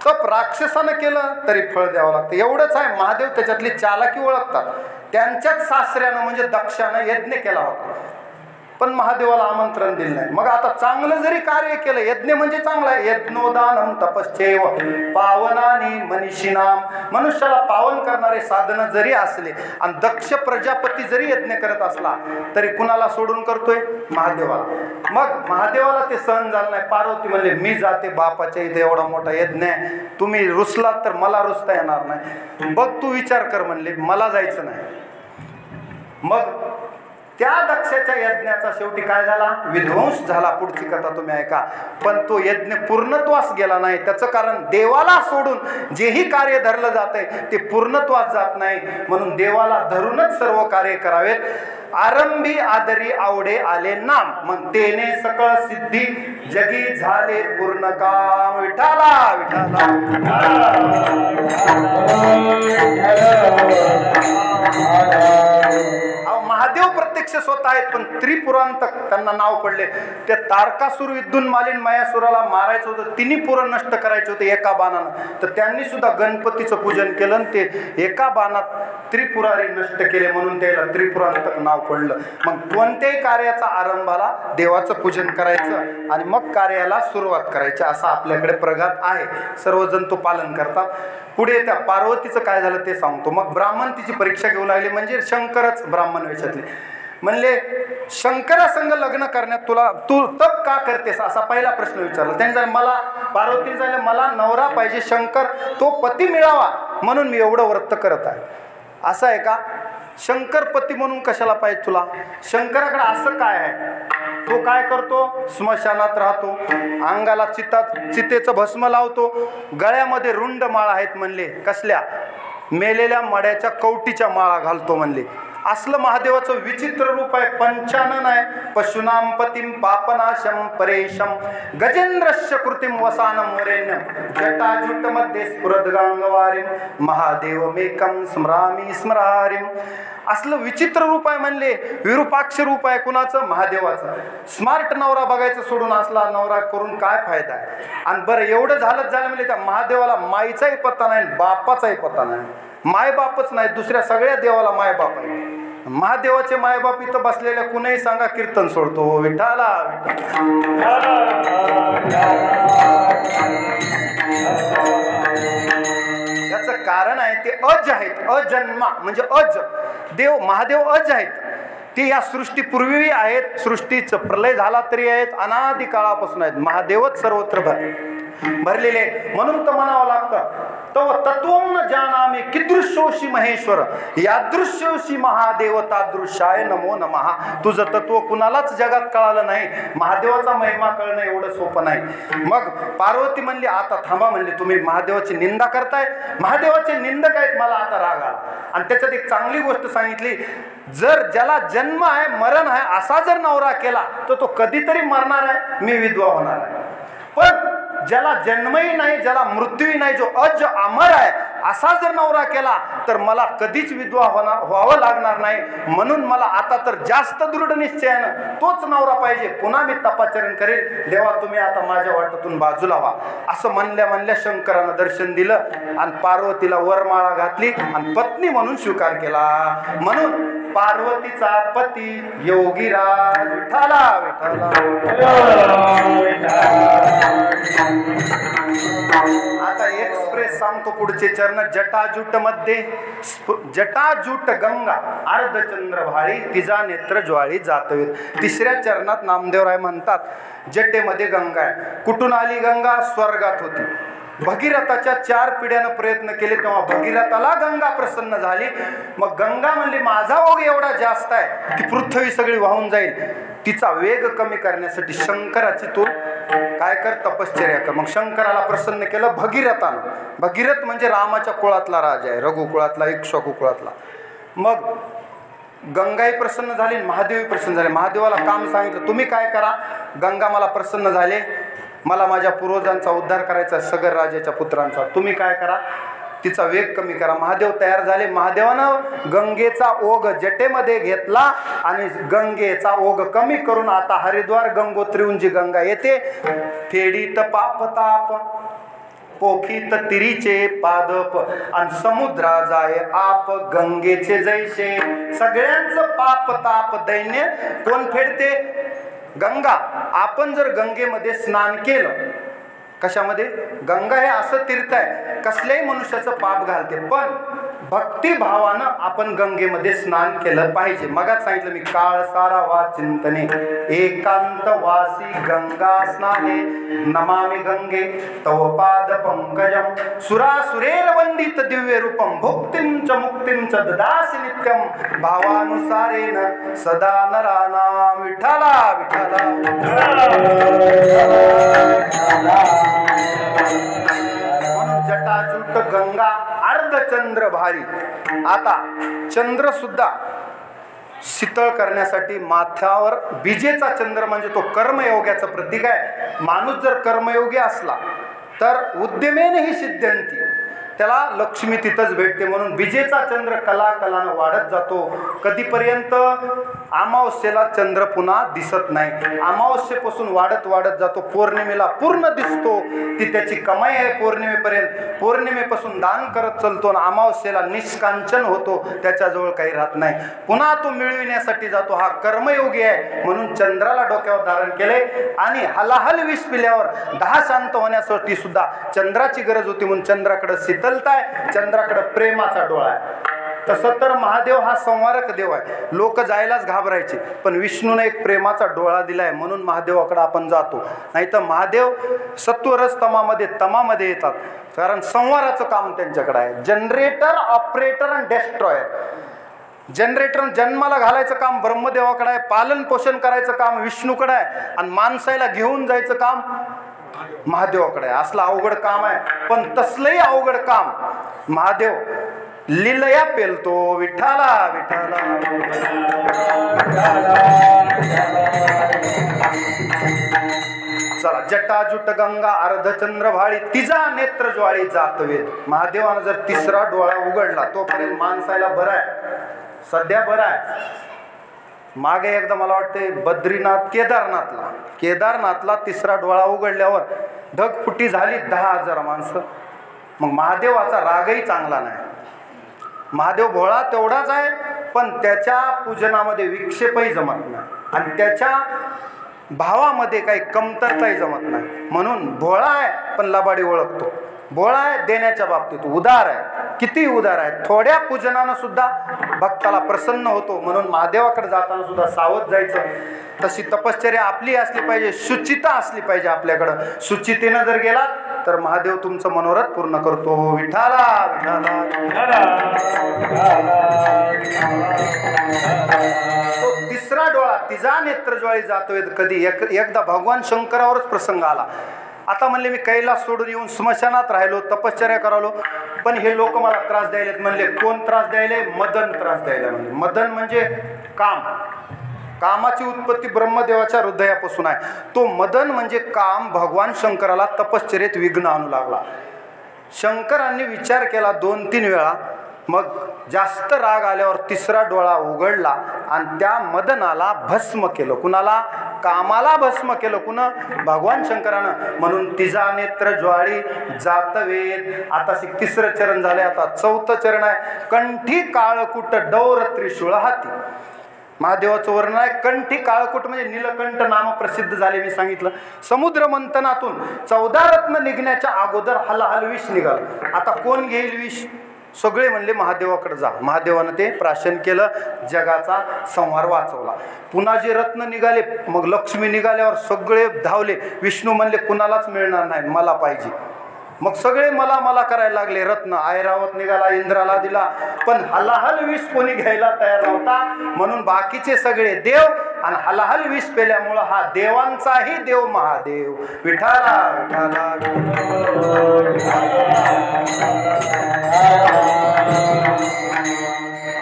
तप राक्षसानं केलं तरी फळ द्यावं लागतं, एवढंच आहे. महादेव त्याच्यातली चालाकी ओळखतात. त्यांच्याच सासऱ्यानं म्हणजे दक्षानं यज्ञ केला होता, पण महादेवाला आमंत्रण दिलं नाही. मग आता चांगलं जरी कार्य केलं, यज्ञ म्हणजे चांगला आहे, यज्ञोदानम तपश्चैव पावनानी मनीषिनाम. मनुष्याला पावन करणारे साधनं जरी असले आणि दक्ष प्रजापती जरी यज्ञ करत असला तरी कुणाला सोडून करतोय? महादेवाला. मग महादेवाला ते सहन झालं नाही. पार्वती म्हणले, मी जाते बापाच्या इथे, एवढा मोठा यज्ञ आहे, तुम्ही रुसलात तर मला रुसता येणार नाही. बघ तू विचार कर म्हणले, मला जायचं नाही. मग त्या दक्षाच्या यज्ञाचा शेवटी काय झाला? विध्वंस झाला. पुढची कथा तुम्ही ऐका. पण तो यज्ञ पूर्णत्वास गेला नाही. त्याचं कारण देवाला सोडून जेही कार्य धरलं जातंय ते पूर्णत्वास जात नाही. म्हणून देवाला धरूनच सर्व कार्य करावेत. आरंभी आदरी आवडे आले नाम, मग तेने सकळ सिद्धी जगी झाले पूर्ण काम. विठाला विठाला. महादेव प्रत्यक्ष स्वतः आहेत, पण त्रिपुरांतक त्यांना नाव पडले. त्या तारकासूर विद्युन मालिन मायासुराला मारायचं होतं, तिन्ही पुरण नष्ट करायचे होते एका बाणानं, तर त्यांनी सुद्धा गणपतीचं पूजन केलं आणि ते एका बाणात त्रिपुरारी नष्ट केले, म्हणून त्याला त्रिपुरांतक नाव पडलं. मग कोणत्याही कार्याचा आरंभाला देवाचं पूजन करायचं आणि मग कार्याला सुरुवात करायची, असा आपल्याकडे प्रघात आहे. सर्वजण तो पालन करतात. पुढे त्या पार्वतीचं काय झालं ते सांगतो. मग ब्राह्मण तिची परीक्षा घेऊ लागले, म्हणजे शंकरच ब्राह्मण वेशातले. म्हणले, शंकरासंग लग्न करण्यात तू तप का करतेस असा पहिला प्रश्न विचारला. त्यांनी सांगितलं, मला पार्वतीने सांगितलं, मला नवरा पाहिजे, शंकर तो पती मिळावा म्हणून मी एवढं व्रत करत आहे. असं आहे का? शंकरपती म्हणून कशाला पाहिजे तुला? शंकराकडे असं काय आहे? तो काय करतो? स्मशानात राहतो, अंगाला चितेचं भस्म लावतो, गळ्यामध्ये रुंड माळा आहेत म्हणले. कसल्या? मेलेल्या मड्याच्या कवटीच्या माळा घालतो म्हणले. असलं महादेवाचं विचित्र रूप आहे. पंचानन आहे. पशुनाम पतिम पापनाशम परेशम गजेंद्रश्य कृतिम वसानम वरेण्यम जटाजुट मध्ये स्फुरद गांगवारिम महादेवमेकं स्मरामी स्मरारिम. असलं विचित्र रूप आहे म्हणले, विरूपाक्ष रूप आहे कुणाचं? महादेवाचं. स्मार्ट नवरा बघायचं सोडून असला नवरा करून काय फायदा आहे? आणि बरं एवढं झालं म्हणजे त्या महादेवाला माईचाही पत्ता नाही, बापाचाही पत्ता नाही. माय बापच नाही, दुसऱ्या सगळ्या देवाला माय बाप आहे. महादेवाचे मायबाप इथं बसलेल्या कुणीही सांगा कीर्तन सोडतो, विठ्ठला याचं कारण आहे ते अज आहेत. अजन्मा म्हणजे अज देव, महादेव अज आहेत. ते या सृष्टीपूर्वी आहेत, सृष्टीचं प्रलय झाला तरी आहेत, अनादी काळापासून आहेत. महादेवच सर्वत्र भरलेले. म्हणून तर म्हणावं लागतं तव तत्वं न जानामि कीदृशोषि महेश्वर यादृश्योषि महादेव तादृशाय नमो नमः. तुझं तत्व कुणालाच जगात कळालं नाही, महादेवाचा महिमा कळणं एवढं सोपं नाही. मग पार्वती म्हणली आता थांबा, म्हणली तुम्ही महादेवाची निंदा करताय, महादेवाचे निंदक आहेत, मला आता राग आला. आणि त्याच्यात एक चांगली गोष्ट सांगितली, जर ज्याला जन्म आहे मरण आहे असा जर नवरा केला तर तो कधीतरी मरणार आहे, मी विधवा होणार आहे. पण ज्याला जन्मही नाही, ज्याला मृत्यूही नाही, जो अज अमर आहे असा जर नवरा केला तर मला कधीच विधवा व्हावं लागणार नाही. म्हणून मला आता तर जास्त दृढ निश्चयानं तोच नवरा पाहिजे, पुन्हा मी तपाचरण करेल. देवा तुम्ही आता माझ्या वाटातून बाजूला व्हा. असं म्हणल्या शंकरानं दर्शन दिलं आणि पार्वतीला वरमाळा घातली आणि पत्नी म्हणून स्वीकार केला. म्हणून पार्वतीचा पती योगीराज विठ्ठला विठ्ठला. आता एक्सप्रेस सांगतो पुढचे चरण. जटाजूट मध्ये जटाजूट गंगा अर्धचंद्र भाळी तिचा नेत्र ज्वाळी जातवे. तिसऱ्या चरणात नामदेवराय म्हणतात जटेमध्ये गंगा आहे. कुठून आली गंगा? स्वर्गात होती. भगीरथाच्या 4 पिढ्यानं प्रयत्न केले तेव्हा भगीरथाला गंगा प्रसन्न झाली. मग गंगा म्हणली माझा ओघ एवढा जास्त आहे की पृथ्वी सगळी वाहून जाईल. तिचा वेग कमी करण्यासाठी शंकराची तू काय कर, तपश्चर्या कर. मग शंकराला प्रसन्न केलं भगीरथानं. भगीरथ म्हणजे रामाच्या कुळातला राजा आहे, रघुकुळातला, इक्ष्वाकू कुळातला. मग गंगाही प्रसन्न झाली, महादेवही प्रसन्न झाले. महादेवाला काम सांगितलं तुम्ही काय करा, गंगा मला प्रसन्न झाले, मला माझ्या पूर्वजांचा उद्धार करायचा, सगर राजाच्या पुत्रांचा, तुम्ही काय करा तिचा वेग कमी करा. महादेव तयार झाले. महादेवानं गंगेचा ओघ जटेमध्ये घेतला आणि गंगेचा ओघ कमी करून आता हरिद्वार गंगोत्रीहून जी गंगा येते, फेडीत पाप ताप पोखीत तिरीचे पादप आणि समुद्रा जाय आप गंगेचे जैसे. सगळ्यांचं पाप ताप दैन्य कोण फेडते? गंगा. आपण जर गंगेमध्ये स्नान केलं, कशामध्ये? गंगा हे असं तीर्थ आहे कसल्याही मनुष्याचं पाप घालते, पण भक्तिभावानं आपण गंगेमध्ये स्नान केलं पाहिजे. मगाच सांगितलं मी, काळ सारा वा चिंतने एकांत वासी गंगा स्नाने नमामि गंगे तव पाद पंकजम सुरासुरेर वंदित दिव्य रूपम भुक्तिं च मुक्तिं च ददासि नित्यम भावानुसारेण सदा नराणां. विठ्ठला विठ्ठला. म्हणून जटाजूट गंगा अर्धचंद्र भारी. आता चंद्र सुद्धा शीतळ करण्यासाठी माथ्यावर विजेचा चंद्र म्हणजे तो कर्मयोग्याचं प्रतीक आहे. माणूस जर कर्मयोगी असला तर उद्यमेनही सिद्ध्यंती, त्याला लक्ष्मी तिथंच भेटते. म्हणून विजेचा चंद्र कलाकलानं वाढत जातो. कधीपर्यंत? अमावस्येला चंद्र पुन्हा दिसत नाही. अमावस्येपासून वाढत वाढत जातो, पौर्णिमेला पूर्ण दिसतो. ती त्याची कमाई आहे पौर्णिमेपर्यंत. पौर्णिमेपासून दान करत चालतो आणि अमावस्येला निष्कांचन होतो, त्याच्याजवळ काही राहत नाही. पुन्हा तो मिळविण्यासाठी जातो. हा कर्मयोगी आहे. म्हणून चंद्राला डोक्यावर धारण केले आणि हलाहल विष पिल्यावर 10 शांत होण्यासाठी सुद्धा चंद्राची गरज होती. म्हणून चंद्राकडे शीतलता, चंद्राकडे प्रेमाचा डोळा आहे. तसं तर महादेव हा संवारक देव आहे. लोक जायलाच घाबरायचे, पण विष्णूने एक प्रेमाचा डोळा दिलाय म्हणून महादेवाकडे आपण जातो. नाही तर महादेव सत्वरस तमामध्ये येतात, कारण संवाराचं काम त्यांच्याकडे आहे. जनरेटर, ऑपरेटर आणि डेस्ट्रॉयर. जनरेटर जन्माला घालायचं काम ब्रह्मदेवाकडे आहे, पालन पोषण करायचं काम विष्णूकडे आहे आणि माणसाला घेऊन जायचं काम महादेवाकडे आहे. असलं अवघड काम आहे. पण तसलंही अवघड काम महादेव लीलया पेलतो. विठ्ठला विठ्ठला. चला, जटाजूट गंगा अर्धचंद्र भाळी तिचा नेत्र ज्वाळी जातवेद. महादेवानं जर तिसरा डोळा उघडला तोपर्यंत माणसाला बरं आहे. सध्या बरं आहे. मागे एकदा मला वाटते बद्रीनाथ केदारनाथला तिसरा डोळा उघडल्यावर ढगफुटी झाली 10,000 माणसं. मग महादेवाचा रागही चांगला नाही. महादेव भोळा तेवढाच आहे, पण त्याच्या पूजनामध्ये विक्षेपही जमत नाही आणि त्याच्या भावामध्ये काही कमतरताही जमत नाही. म्हणून भोळा आहे पण लबाडी ओळखतो. भोळा आहे देण्याच्या बाबतीत उदार आहे, किती उदार आहे. थोड्या पूजनानं सुद्धा भक्ताला प्रसन्न होतो. म्हणून महादेवाकडे जाताना सुद्धा सावध जायचं. तशी तपश्चर्या आपली असली पाहिजे, शुचिता असली पाहिजे आपल्याकडं. शुचितेनं जर गेला तर महादेव तुमचं मनोरथ पूर्ण करतो. विठाला विठाला. तो तिसरा डोळा तिजा नेत्रज्वाळी जातोय. कधी एकदा भगवान शंकरावरच प्रसंग आला. आता म्हणले मी कैलास सोडून येऊन स्मशानात राहिलो, तपश्चर्या करालो, पण हे लोक मला त्रास द्यायलेत. म्हणले कोण त्रास द्यायले? मदन त्रास द्यायला. म्हणले मदन म्हणजे काम. कामाची उत्पत्ती ब्रह्मदेवाच्या हृदयापासून आहे. तो मदन म्हणजे काम भगवान शंकराला तपश्चर्येत विघ्न आणू लागला. शंकरांनी विचार केला 2-3 वेळा. मग जास्त राग आल्यावर तिसरा डोळा उघडला आणि त्या मदनाला भस्म केलं. कुणाला? कामाला भस्म केलं. कुणा? भगवान शंकरानं. म्हणून तिजा नेत्र ज्वाळी जातवेद. आता तिसरं चरण झालंय. आता 4थं चरण आहे. कंठी काळकुट डौर त्रिशूळ हाती. महादेवाचं वर्णन आहे. कंठी काळकुट म्हणजे नीलकंठ नाम प्रसिद्ध झाले. मी सांगितलं समुद्र मंथनातून 14 रत्न निघण्याच्या अगोदर हलाहल विष निघालं. आता कोण घेईल विष? सगळे म्हणले महादेवाकडे जा. महादेवानं ते प्राशन केलं, जगाचा संहार वाचवला. पुन्हा जे रत्न निघाले, मग लक्ष्मी निघाल्यावर सगळे धावले. विष्णू म्हणले कुणालाच मिळणार नाही, मला पाहिजे. मग सगळे मला मला करायला लागले. रत्न ऐरावत निघाला, इंद्राला दिला, पण हलाहल विष कोणी घ्यायला तयार नव्हता. म्हणून बाकीचे सगळे देव आणि हलाहल विष पेल्यामुळं हा देवांचाही देव महादेव. विठाला विठाला.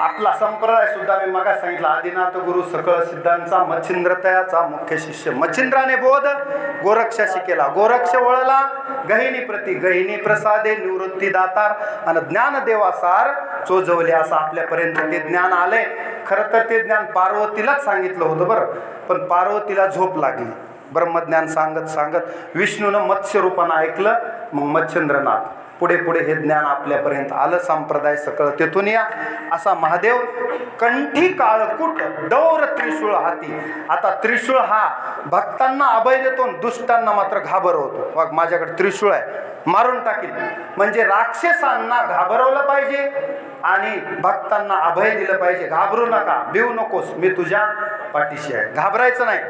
आपला संप्रदाय सुद्धा मी मगा सांगितला. आदिनाथ गुरु सकळ सिद्धांचा मच्छिंद्रतयाचा मुख्य शिष्य. मच्छिंद्राने बोध गोरक्षाशी केला. गोरक्ष वळला गहिनी प्रती गहिनी प्रसादे निवृत्ती दातार आणि ज्ञानदेवासार चोजवले. असं आपल्यापर्यंत ते ज्ञान आलंय. खरं तर ते ज्ञान पार्वतीलाच सांगितलं होतं बरं, पण पार्वतीला झोप लागली. ब्रह्मज्ञान सांगत सांगत विष्णूनं मत्स्य रूपानं ऐकलं. मग मच्छिंद्रनाथ पुढे पुढे हे ज्ञान आपल्यापर्यंत आलं. संप्रदाय सकळ तेथून या. असा महादेव कंठी काळकुट डौर त्रिशूळ हाती. आता त्रिशूळ हा भक्तांना अभय देतो, दुष्टांना मात्र घाबरवतो. मग माझ्याकडे त्रिशूळ आहे, मारून टाकील. म्हणजे राक्षसांना घाबरवलं पाहिजे आणि भक्तांना अभय दिलं पाहिजे. घाबरू नका, भिवू नकोस, मी तुझ्या पाठीशी आहे. घाबरायचं नाही.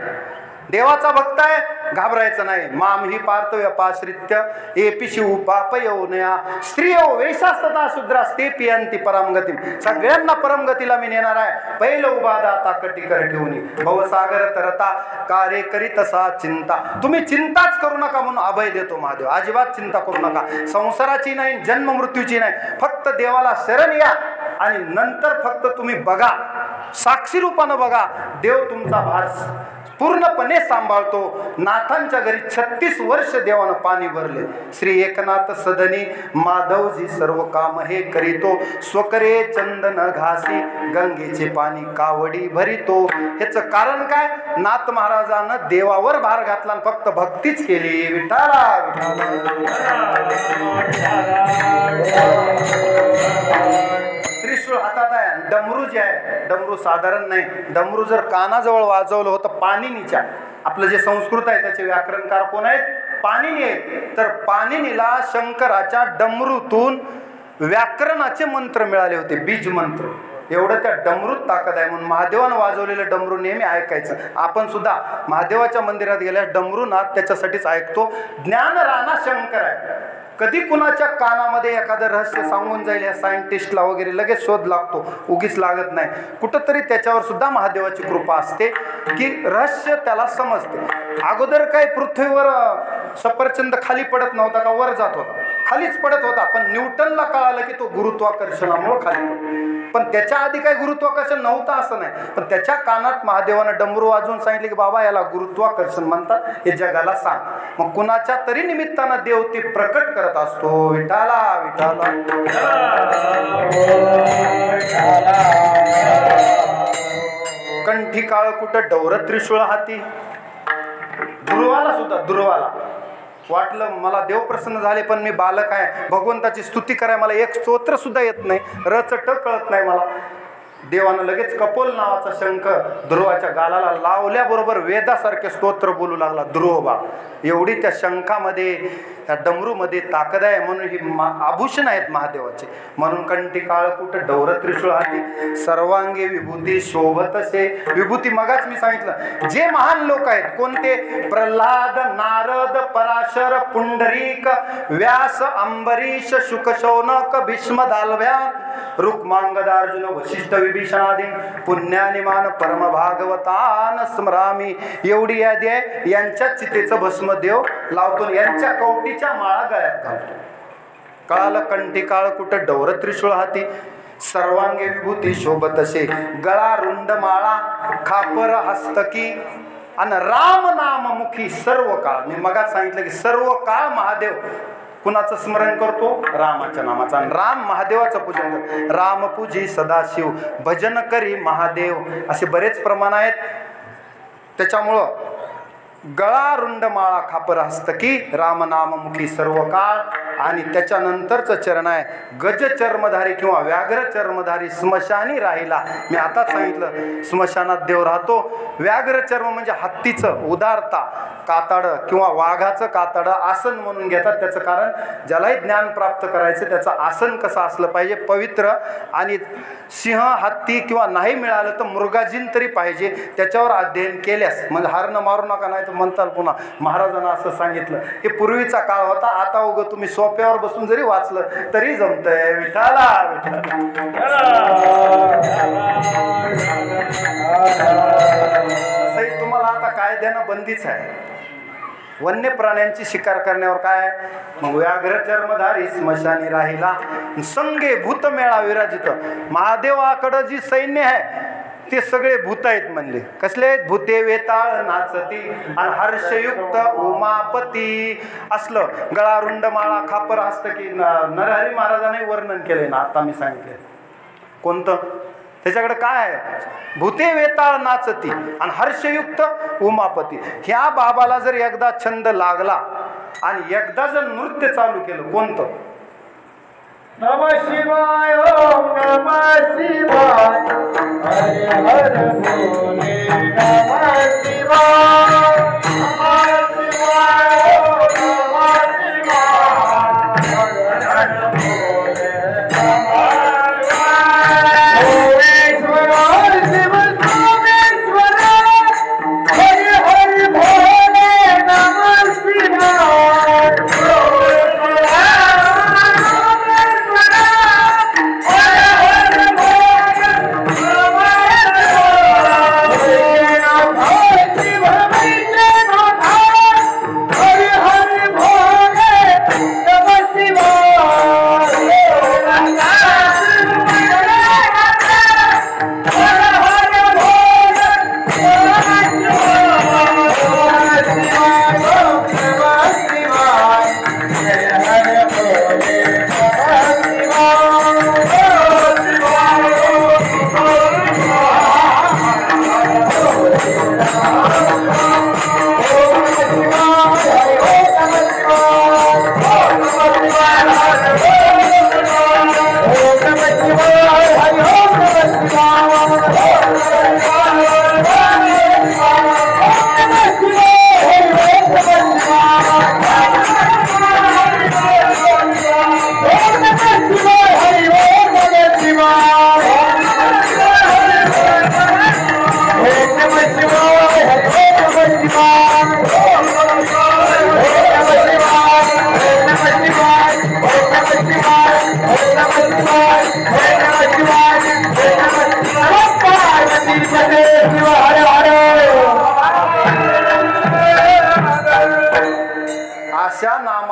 देवाचा भक्त आहे, घाबरायचं नाही. माम ही पार्थव्य पाश्रित्य एपिशी उपाप येऊनया स्त्रियो वैशास्तता शुद्रास ते पियांती परमगती. सगळ्यांना परमगतीला मी नेणार आहे. पहिलं उबादा ताकटी कर ठेवून भवसागर तरता कार्य करीत असा चिंता. तुम्ही चिंताच करू नका म्हणून अभय देतो महादेव. अजिबात चिंता करू नका. संसाराची नाही, जन्म मृत्यूची नाही. फक्त देवाला शरण या आणि नंतर फक्त तुम्ही बघा, साक्षी रूपानं बघा. देव तुमचा भार पूर्णपणे सांभाळतो. नाथांच्या घरी 36 वर्ष देवानं पाणी भरले. श्री एकनाथ सदनी माधवजी सर्व काम हे करीतो. स्वकरे चंदन घासी गंगेचे पाणी कावडी भरितो. ह्याचं कारण काय? नाथ महाराजानं देवावर भार घातला आणि फक्त भक्तीच केली. विठाला त्रिशूळ हातात आहे. डमरू जे आहे, डमरू साधारण नाही. डमरू जर कानाजवळ वाजवलं होतं पाणिनीच्या, आपलं जे संस्कृत आहे त्याचे व्याकरणकार कोण आहेत? पाणिनी आहेत. तर पाणिनीला शंकराच्या डमरूतून व्याकरणाचे मंत्र मिळाले होते, बीज मंत्र. एवढं त्या डमरूत ताकद आहे. म्हणून महादेवानं वाजवलेलं डमरू नेहमी ऐकायचं. आपण सुद्धा महादेवाच्या मंदिरात गेल्यास डमरूनाथ त्याच्यासाठीच ऐकतो. ज्ञान राणा शंकर आहे. कधी कुणाच्या कानामध्ये एखादं रहस्य सांगून जाईल या सायंटिस्टला वगैरे लगेच शोध लागतो, उगीच लागत नाही. कुठंतरी त्याच्यावर सुद्धा महादेवाची कृपा असते की रहस्य त्याला समजते. अगोदर काही पृथ्वीवर सफरचंद खाली पडत नव्हता का? वर जात होता, खालीच पडत होता. पण न्यूटनला कळालं की तो गुरुत्वाकर्षणामुळे खाली पडतो. पण त्याच्या आधी काही गुरुत्वाकर्षण नव्हतं असं नाही, पण त्याच्या कानात महादेवानं डमरू वाजवून सांगितले की बाबा याला गुरुत्वाकर्षण म्हणतात, हे जगाला सांग. मग कुणाच्या तरी निमित्तानं देव ते प्रकट करत असतो. विठाला विठाला कंठी काळ कुठं डौर त्रिशूळ हाती. दुर्वाला सुद्धा, दुर्वाला वाटलं मला देव प्रसन्न झाले पण मी बालक आहे, भगवंताची स्तुती कराय मला एक स्तोत्र सुद्धा येत नाही, रचट कळत नाही मला. देवानं लगेच कपोल नावाचा शंख ध्रुवाच्या गालाला लावल्याबरोबर वेदासारखे स्तोत्र बोलू लागला ध्रुवबा. एवढी त्या शंखामध्ये, त्या डमरूमध्ये ताकद आहे, म्हणून ही आभूषण आहेत महादेवाचे. म्हणून कंठी काळकूट डौर त्रिशूळ हाती सर्वांगी विभूती शोभतसे. विभूती मगाच मी सांगितलं, जे महान लोक आहेत कोणते, प्रल्हाद, नारद, पराशर, पुंडरीक, व्यास, अंबरीश, शुकशौनक, भीष्म, दालव्यान, रुक्मांगदार्जुन, वशिष्ठ, विभीषणादी पुण्यानिमान परम भागवतान स्मरामी. एवढी यादी आहे. यांच्या चितेचं भस्म देव लावतो, यांच्या कवटीच्या माळा गळ्यात घालतो. काल कंठी काळ कुठं डौर त्रिशूळ हाती सर्वांगे विभूती शोभतसे. गळा रुंड माळा खापर हस्तकी आणि राम नाम मुखी सर्व काळ. मी मगाच सांगितलं की सर्व काळ महादेव कुणाचं स्मरण करतो, रामाच्या नामाचं. आणि राम महादेवाचं पूजन करतो. राम पूजी सदाशिव भजन करी महादेव, असे बरेच प्रमाण आहेत. त्याच्यामुळं गळा रुंड माळा खापर हस्तकी राम नाम मुखी सर्व काळ. आणि त्याच्यानंतरचं चरण आहे गज चर्मधारी किंवा व्याघ्र चर्मधारी स्मशानी राहिला. मी आताच सांगितलं स्मशानात देव राहतो. व्याघ्र चर्म म्हणजे हत्तीचं उदारता कातडं किंवा वाघाचं कातडं आसन म्हणून घेतात. त्याचं कारण ज्यालाही ज्ञान प्राप्त करायचं त्याचं आसन कसं असलं पाहिजे, पवित्र. आणि सिंह, हत्ती किंवा नाही मिळालं तर मृगाजीन तरी पाहिजे, त्याच्यावर अध्ययन केल्यास. म्हणजे हारणं मारू नका, नाही तर म्हणताल पुन्हा महाराजांना असं सांगितलं. हे पूर्वीचा काळ होता. आता उगं तुम्ही सोप्यावर बसून जरी वाचलं तरी जमतंय. विठाला असंही तुम्हाला आता कायद्यानं बंदीच आहे. वन्य प्राण्यांची शिकार करण्यावर काय. मग व्याघ्र चर्मधारी स्मशानी राहिला संगे भूत मेळा विराजित. महादेवाकडं जी सैन्य आहे ते सगळे भूत आहेत म्हणले. कसले आहेत, भूते वेताळ नाचती आणि हर्षयुक्त उमापती. असलं गळा रुंड माळा खापर हस्तकी नरहरी महाराजांनी वर्णन केलंय ना, आता मी सांगितले कोणतं. त्याच्याकडे काय आहे, भूते वेताळ नाचती आणि हर्षयुक्त उमापती. ह्या बाबाला जर एकदा छंद लागला आणि एकदा जर नृत्य चालू केलं, कोणतं, नमः शिवाय ओम नमः शिवाय हरे हर भोले नमः शिवाय नमः शिवाय ओम नमः शिवाय हरे हर भोले नमः शिवाय. ओमेश्वर शिव सोमेश्वर हरे हर भोले नमः शिवाय.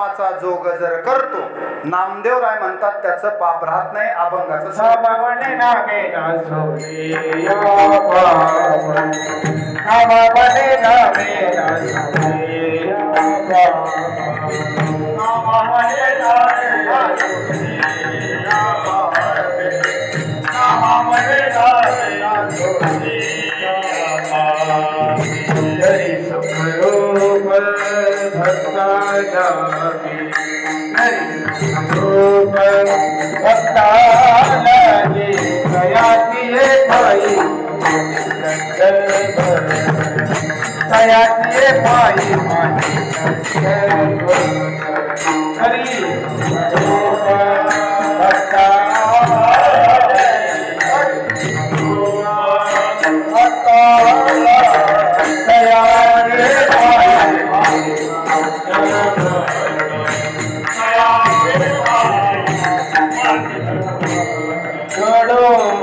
नावाचा जो गजर करतो, नामदेव राय म्हणतात त्याचं पाप राहत नाही, अभंगाचं नामाने नामेला सोडिया पाप, नामाने नामेला सोडिया पाप, नामाने नामेला सोडिया पाप, नामाने नामेला सोडिया पाप. हरी सुखरूप भक्ता जागे, हरी सुखरूप भक्ता लागे, कयाती है भाई कयाती है भाई हरी सुखरूप भक्ता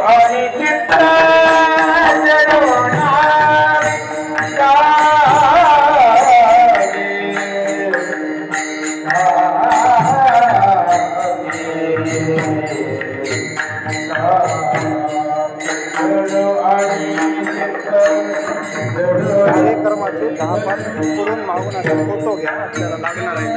आणि चित्त कार्यक्रमाचे 10-5 पुढून मागून असा फोटो घ्या, आपल्याला लागणार आहे.